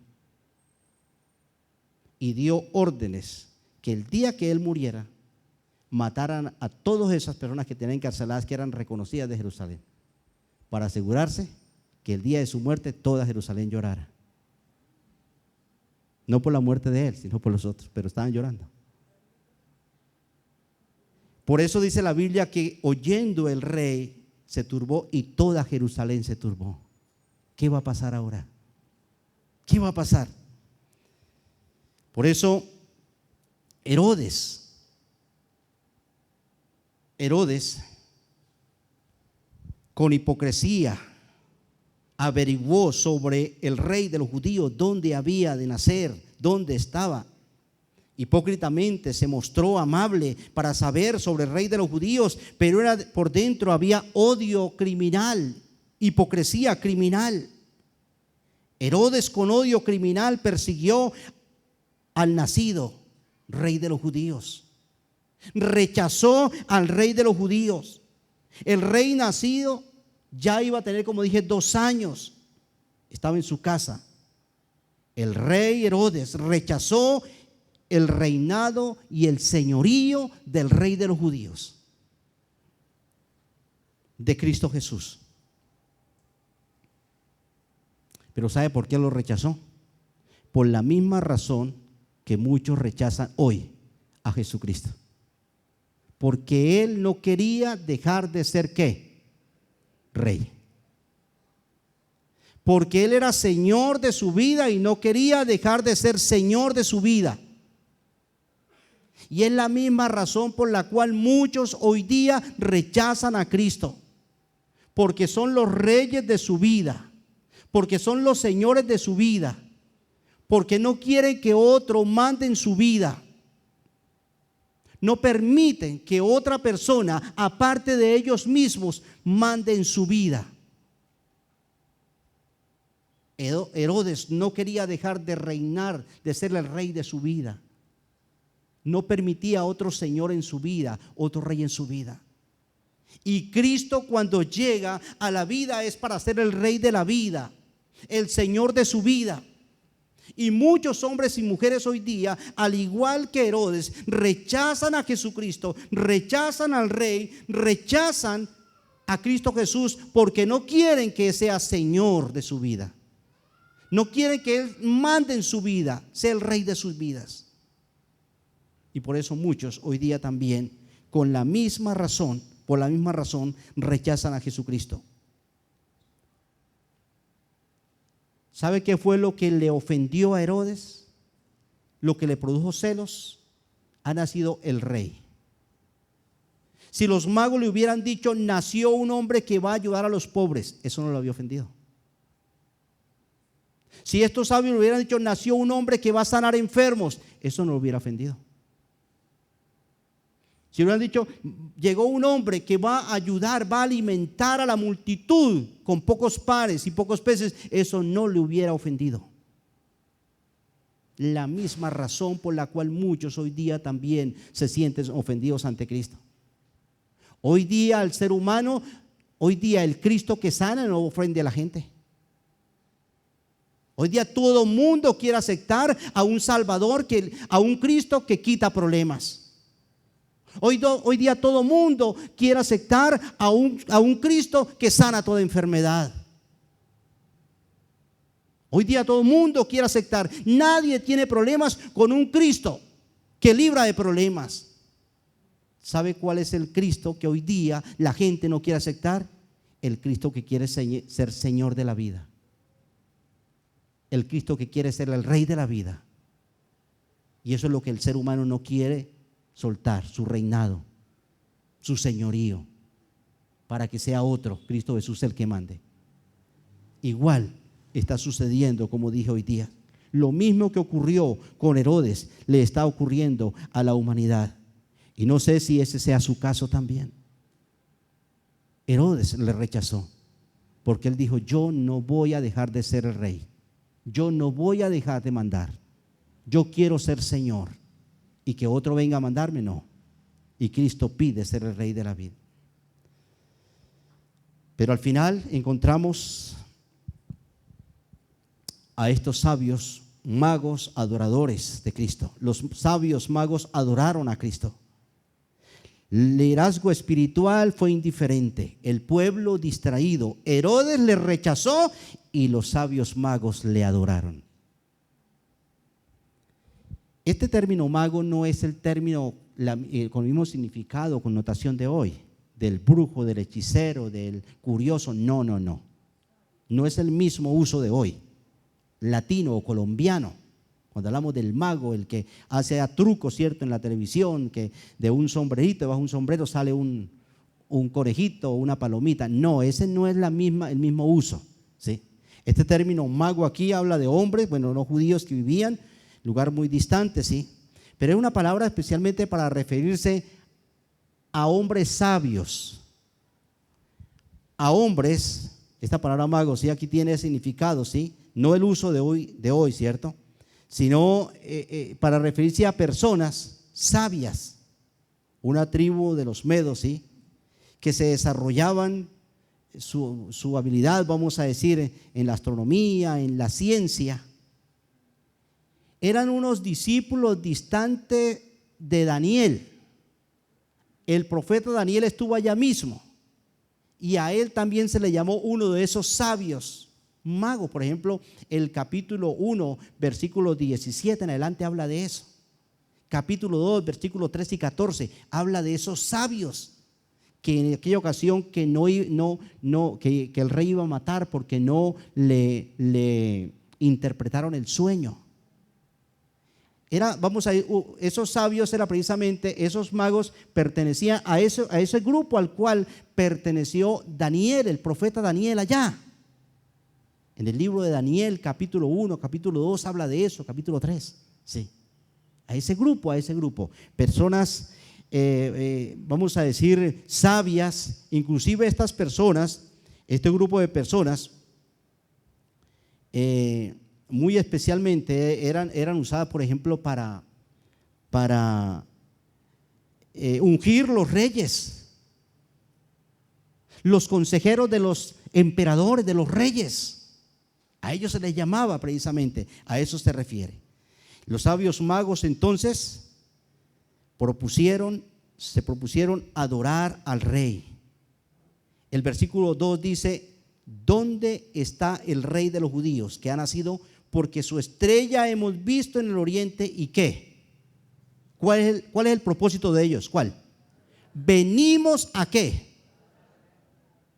y dio órdenes que el día que él muriera mataran a todas esas personas que tenían encarceladas, que eran reconocidas de Jerusalén, para asegurarse que el día de su muerte toda Jerusalén llorara. No por la muerte de él, sino por los otros, pero estaban llorando. Por eso dice la Biblia que oyendo el rey se turbó y toda Jerusalén se turbó. ¿Qué va a pasar ahora? ¿Qué va a pasar? Por eso Herodes, con hipocresía, averiguó sobre el rey de los judíos, dónde había de nacer, dónde estaba. Hipócritamente se mostró amable para saber sobre el rey de los judíos, pero por dentro había odio criminal, hipocresía criminal. Herodes, con odio criminal, persiguió al nacido rey de los judíos. Rechazó al rey de los judíos. El rey nacido ya iba a tener, como dije, 2 años. Estaba en su casa. El rey Herodes rechazó el reinado y el señorío del rey de los judíos, de Cristo Jesús. Pero ¿sabe por qué lo rechazó? Por la misma razón que muchos rechazan hoy a Jesucristo. Porque él no quería dejar de ser ¿qué? Rey. Porque él era señor de su vida y no quería dejar de ser señor de su vida. Y es la misma razón por la cual muchos hoy día rechazan a Cristo. Porque son los reyes de su vida. Porque son los señores de su vida. Porque no quieren que otro mande en su vida. No permiten que otra persona, aparte de ellos mismos, mande en su vida. Herodes no quería dejar de reinar, de ser el rey de su vida. No permitía otro señor en su vida, otro rey en su vida. Y Cristo, cuando llega a la vida, es para ser el rey de la vida, el señor de su vida. Y muchos hombres y mujeres hoy día, al igual que Herodes, rechazan a Jesucristo, rechazan al rey, rechazan a Cristo Jesús, porque no quieren que sea señor de su vida. No quieren que él mande en su vida, sea el rey de sus vidas. Y por eso muchos hoy día también, con la misma razón, por la misma razón, rechazan a Jesucristo. ¿Sabe qué fue lo que le ofendió a Herodes? Lo que le produjo celos. Ha nacido el rey. Si los magos le hubieran dicho, nació un hombre que va a ayudar a los pobres, eso no lo había ofendido. Si estos sabios le hubieran dicho, nació un hombre que va a sanar enfermos, eso no lo hubiera ofendido. Si le hubieran dicho, llegó un hombre que va a ayudar, va a alimentar a la multitud con pocos panes y pocos peces, eso no le hubiera ofendido. La misma razón por la cual muchos hoy día también se sienten ofendidos ante Cristo. Hoy día el ser humano, hoy día el Cristo que sana no ofende a la gente. Hoy día todo mundo quiere aceptar a un Salvador, a un Cristo que quita problemas. Hoy día todo mundo quiere aceptar a un Cristo que sana toda enfermedad. Hoy día todo mundo quiere aceptar. Nadie tiene problemas con un Cristo que libra de problemas. ¿Sabe cuál es el Cristo que hoy día la gente no quiere aceptar? El Cristo que quiere ser Señor de la vida. El Cristo que quiere ser el Rey de la vida. Y eso es lo que el ser humano no quiere soltar, su reinado, su señorío, para que sea otro, Cristo Jesús el que mande. Igual está sucediendo, como dije hoy día. Lo mismo que ocurrió con Herodes le está ocurriendo a la humanidad. Y no sé si ese sea su caso también. Herodes le rechazó porque él dijo, yo no voy a dejar de ser el rey. Yo no voy a dejar de mandar. Yo quiero ser Señor. Y que otro venga a mandarme, no. Y Cristo pide ser el Rey de la vida. Pero al final encontramos a estos sabios magos adoradores de Cristo. Los sabios magos adoraron a Cristo. El liderazgo espiritual fue indiferente. El pueblo distraído. Herodes le rechazó y los sabios magos le adoraron. Este término mago no es el término con el mismo significado, connotación de hoy, del brujo, del hechicero, del curioso. No. No es el mismo uso de hoy, latino o colombiano. Cuando hablamos del mago, el que hace trucos, ¿cierto? En la televisión, que de un sombrerito, bajo un sombrero sale un conejito o una palomita. No, ese no es el mismo uso, ¿sí? Este término mago aquí habla de hombres, bueno, no judíos que vivían lugar muy distante, sí, pero es una palabra especialmente para referirse a hombres sabios, a hombres. Esta palabra mago, sí, aquí tiene significado, sí, no el uso de hoy, ¿cierto? Sino para referirse a personas sabias, una tribu de los medos, sí, que se desarrollaban su habilidad, vamos a decir, en la astronomía, en la ciencia. Eran unos discípulos distantes de Daniel. El profeta Daniel estuvo allá mismo y a él también se le llamó uno de esos sabios magos. Por ejemplo, el capítulo 1, versículo 17 en adelante habla de eso. Capítulo 2, versículos 13 y 14 habla de esos sabios que en aquella ocasión que el rey iba a matar porque no le interpretaron el sueño. Esos sabios eran precisamente, esos magos pertenecían a ese grupo al cual perteneció Daniel, el profeta Daniel allá. En el libro de Daniel, capítulo 1, capítulo 2, habla de eso, capítulo 3, sí. A ese grupo, personas, vamos a decir, sabias, inclusive estas personas, este grupo de personas, muy especialmente eran usadas, por ejemplo, para ungir los reyes, los consejeros de los emperadores, de los reyes. A ellos se les llamaba precisamente, a eso se refiere. Los sabios magos entonces se propusieron adorar al rey. El versículo 2 dice: ¿dónde está el rey de los judíos que ha nacido? Porque su estrella hemos visto en el oriente. ¿Y qué? ¿Cuál es el propósito de ellos? ¿Cuál? Venimos ¿a qué?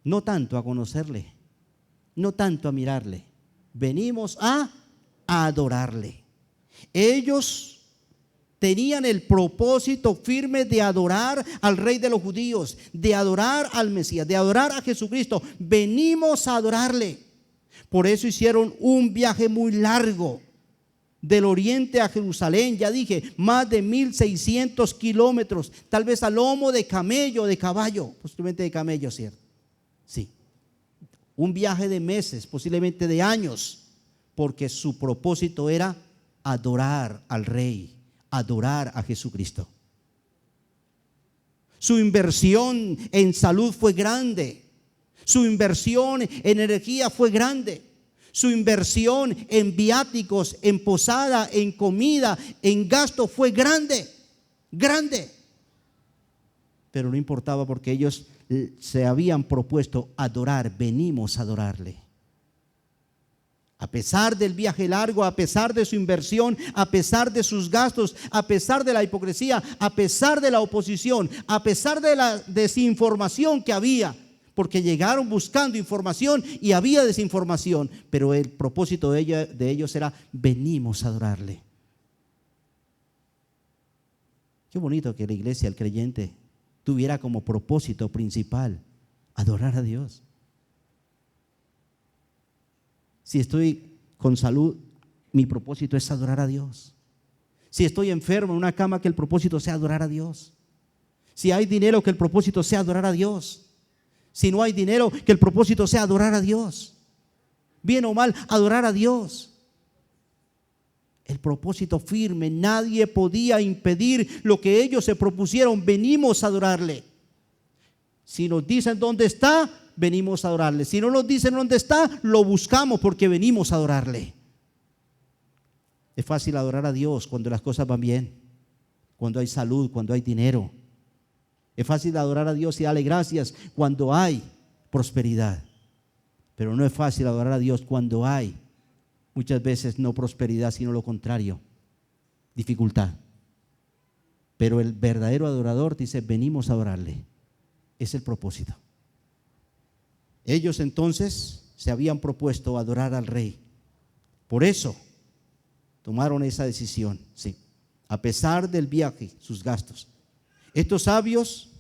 No tanto a conocerle, no tanto a mirarle, venimos a adorarle. Ellos tenían el propósito firme de adorar al Rey de los judíos, de adorar al Mesías, de adorar a Jesucristo. Venimos a adorarle. Por eso hicieron un viaje muy largo del oriente a Jerusalén. Ya dije, más de 1600 kilómetros, tal vez a lomo de camello, de caballo, posiblemente de camello, ¿cierto? Sí. Un viaje de meses, posiblemente de años, porque su propósito era adorar al Rey, adorar a Jesucristo. Su inversión en salud fue grande. Su inversión en energía fue grande. Su inversión en viáticos, en posada, en comida, en gasto fue grande, grande. Pero no importaba porque ellos se habían propuesto adorar, venimos a adorarle. A pesar del viaje largo, a pesar de su inversión, a pesar de sus gastos, a pesar de la hipocresía, a pesar de la oposición, a pesar de la desinformación que había, porque llegaron buscando información y había desinformación, pero el propósito de ellos era venimos a adorarle. Qué bonito que la iglesia, el creyente, tuviera como propósito principal adorar a Dios. Si estoy con salud, mi propósito es adorar a Dios. Si estoy enfermo en una cama, que el propósito sea adorar a Dios. Si hay dinero, que el propósito sea adorar a Dios. Si no hay dinero, que el propósito sea adorar a Dios. Bien o mal, adorar a Dios. El propósito firme, nadie podía impedir lo que ellos se propusieron. Venimos a adorarle. Si nos dicen dónde está, venimos a adorarle. Si no nos dicen dónde está, lo buscamos porque venimos a adorarle. Es fácil adorar a Dios cuando las cosas van bien, cuando hay salud, cuando hay dinero. Es fácil adorar a Dios y darle gracias cuando hay prosperidad. Pero no es fácil adorar a Dios cuando hay muchas veces no prosperidad, sino lo contrario, dificultad. Pero el verdadero adorador dice, venimos a adorarle. Es el propósito. Ellos entonces se habían propuesto adorar al Rey. Por eso tomaron esa decisión, sí, a pesar del viaje, sus gastos. Estos sabios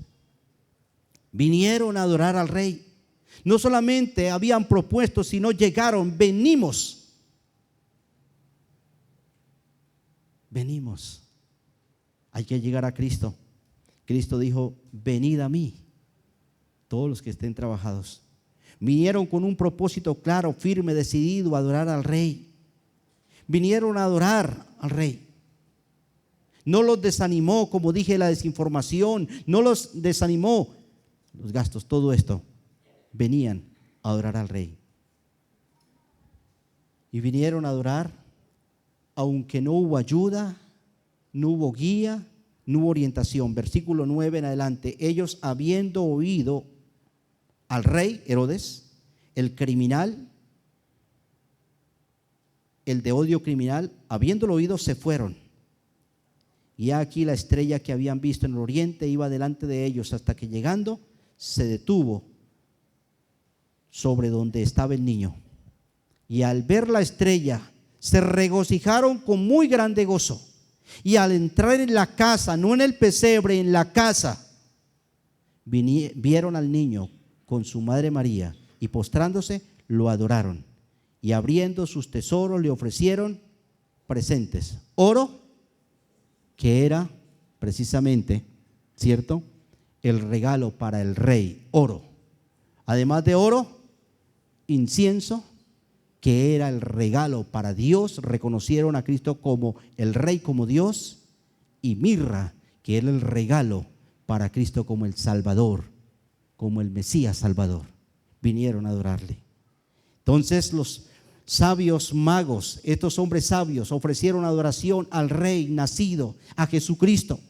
vinieron a adorar al Rey. No solamente habían propuesto, sino llegaron, venimos. Venimos. Hay que llegar a Cristo. Cristo dijo, venid a mí, todos los que estén trabajados. Vinieron con un propósito claro, firme, decidido a adorar al Rey. Vinieron a adorar al Rey. No los desanimó, como dije, la desinformación. No los desanimó los gastos, todo esto. Venían a adorar al Rey. Y vinieron a adorar, aunque no hubo ayuda, no hubo guía, no hubo orientación. Versículo 9 en adelante. Ellos, habiendo oído al rey Herodes, el criminal, el de odio criminal, habiéndolo oído, se fueron. Y aquí la estrella que habían visto en el oriente iba delante de ellos, hasta que llegando se detuvo sobre donde estaba el niño. Y al ver la estrella se regocijaron con muy grande gozo. Y al entrar en la casa, no en el pesebre, en la casa, vieron al niño con su madre María, y postrándose lo adoraron, y abriendo sus tesoros le ofrecieron presentes: oro, que era precisamente, ¿cierto?, el regalo para el rey, oro. Además de oro, incienso, que era el regalo para Dios. Reconocieron a Cristo como el Rey, como Dios, y mirra, que era el regalo para Cristo como el Salvador, como el Mesías Salvador. Vinieron a adorarle. Entonces los sabios magos, estos hombres sabios, ofrecieron adoración al Rey nacido, a Jesucristo.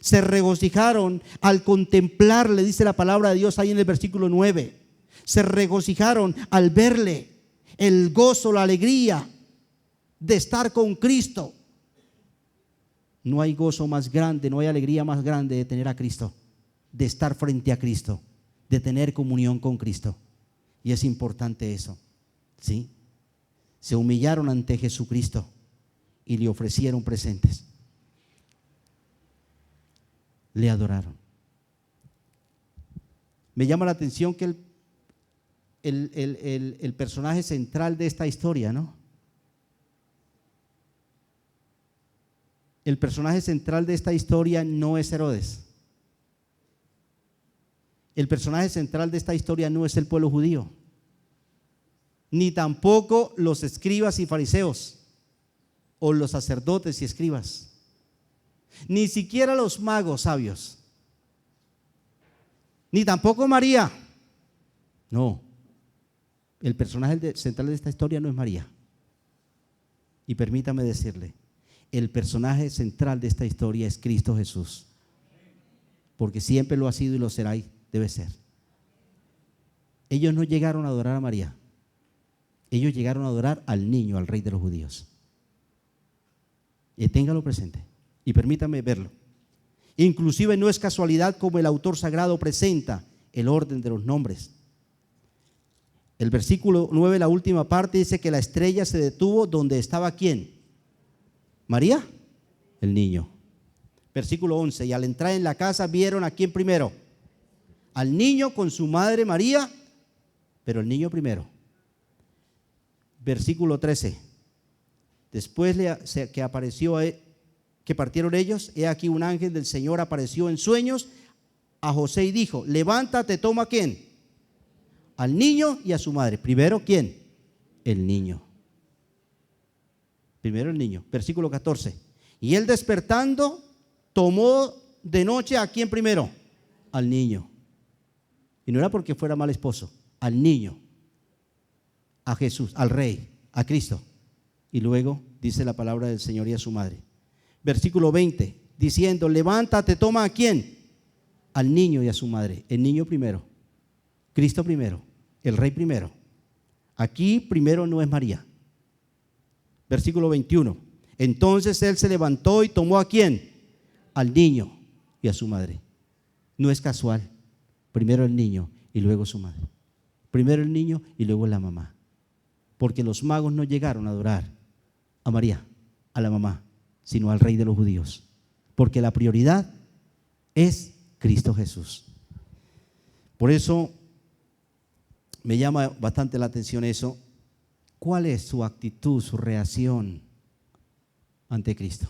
Se regocijaron al contemplarle, dice la palabra de Dios ahí en el versículo 9. Se regocijaron al verle. El gozo, la alegría de estar con Cristo. No hay gozo más grande, no hay alegría más grande de tener a Cristo, de estar frente a Cristo, de tener comunión con Cristo. Y es importante eso, ¿sí? se humillaron ante Jesucristo y le ofrecieron presentes. Le adoraron. Me llama la atención que el personaje central de esta historia, ¿no? El personaje central de esta historia no es Herodes. El personaje central de esta historia no es el pueblo judío, ni tampoco los escribas y fariseos, o los sacerdotes y escribas, ni siquiera los magos sabios, ni tampoco María. No, el personaje central de esta historia no es María. Y permítame decirle, el personaje central de esta historia es Cristo Jesús, porque siempre lo ha sido y lo será y debe ser. Ellos no llegaron a adorar a María, ellos llegaron a adorar al niño, al rey de los judíos. Y téngalo presente y permítame verlo. Inclusive no es casualidad como el autor sagrado presenta el orden de los nombres. El versículo 9, la última parte, dice que la estrella se detuvo donde estaba ¿quién? María, el niño. Versículo 11, y al entrar en la casa vieron a ¿quién primero? Al niño con su madre María, pero el niño primero. Versículo 13, después que apareció, que partieron ellos, he aquí un ángel del Señor apareció en sueños a José y dijo, levántate, toma ¿a quién? Al niño y a su madre. Primero ¿quién? El niño. Primero el niño. Versículo 14, y él despertando tomó de noche ¿a quién primero? Al niño. Y no era porque fuera mal esposo, al niño, a Jesús, al rey, a Cristo. Y luego dice la palabra del Señor y a su madre. Versículo 20, diciendo, levántate, toma ¿a quién? Al niño y a su madre. El niño primero, Cristo primero, el rey primero. Aquí primero no es María. Versículo 21, entonces él se levantó y tomó ¿a quién? Al niño y a su madre. No es casual, primero el niño y luego su madre. Primero el niño y luego la mamá. Porque los magos no llegaron a adorar a María, a la mamá, sino al rey de los judíos. Porque la prioridad es Cristo Jesús. Por eso me llama bastante la atención eso. ¿Cuál es su actitud, su reacción ante Cristo?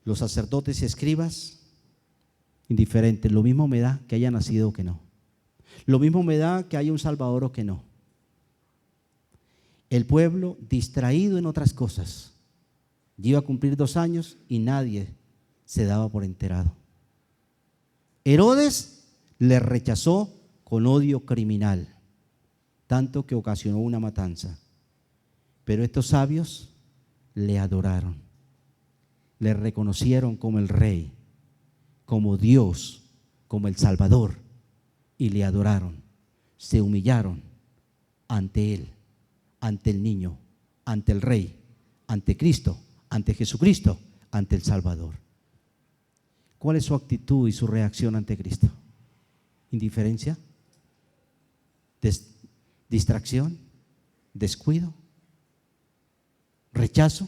Los sacerdotes y escribas, indiferentes, lo mismo me da que haya nacido o que no. Lo mismo me da que haya un Salvador o que no. El pueblo distraído en otras cosas. Iba a cumplir 2 años y nadie se daba por enterado. Herodes le rechazó con odio criminal, tanto que ocasionó una matanza. Pero estos sabios le adoraron, le reconocieron como el rey, como Dios, como el Salvador, y le adoraron, se humillaron ante él, ante el niño, ante el rey, ante Cristo, ante Jesucristo, ante el Salvador. ¿Cuál es su actitud y su reacción ante Cristo? ¿Indiferencia? ¿Distracción? ¿Descuido? ¿Rechazo?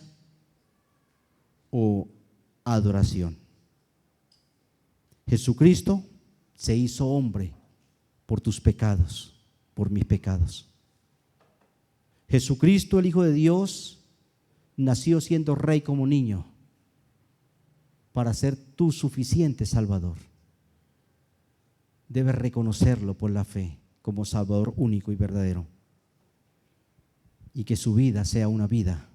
¿O adoración? Jesucristo se hizo hombre por tus pecados, por mis pecados. Jesucristo, el Hijo de Dios, nació siendo rey como niño para ser tu suficiente Salvador. Debes reconocerlo por la fe como Salvador único y verdadero, y que su vida sea una vida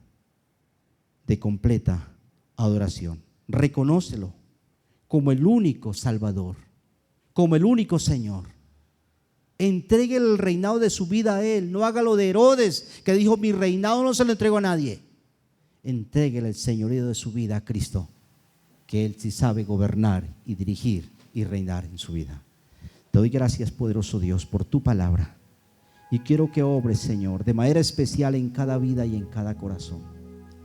de completa adoración. Reconócelo como el único Salvador, como el único Señor. Entregue el reinado de su vida a Él. No haga lo de Herodes, que dijo: mi reinado no se lo entrego a nadie. Entréguele el señorío de su vida a Cristo, que Él sí sabe gobernar y dirigir y reinar en su vida. Te doy gracias, poderoso Dios, por tu palabra, y quiero que obres, Señor, de manera especial en cada vida y en cada corazón.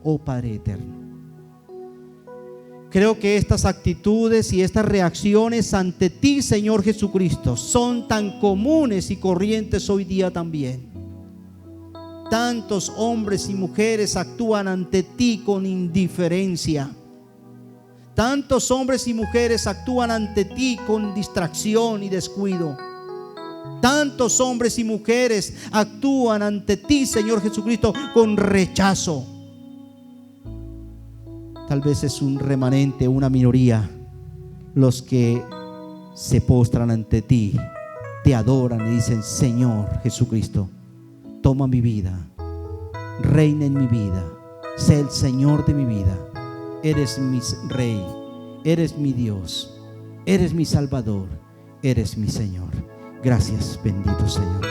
Oh Padre eterno, Creo que estas actitudes y estas reacciones ante ti, Señor Jesucristo, son tan comunes y corrientes hoy día también. Tantos hombres y mujeres actúan ante ti con indiferencia. Tantos hombres y mujeres actúan ante ti con distracción y descuido. Tantos hombres y mujeres actúan ante ti, Señor Jesucristo, con rechazo. Tal vez es un remanente, una minoría, los que se postran ante ti, te adoran y dicen: Señor Jesucristo, toma mi vida, reina en mi vida, sé el Señor de mi vida. Eres mi Rey, eres mi Dios, eres mi Salvador, eres mi Señor. Gracias, bendito Señor.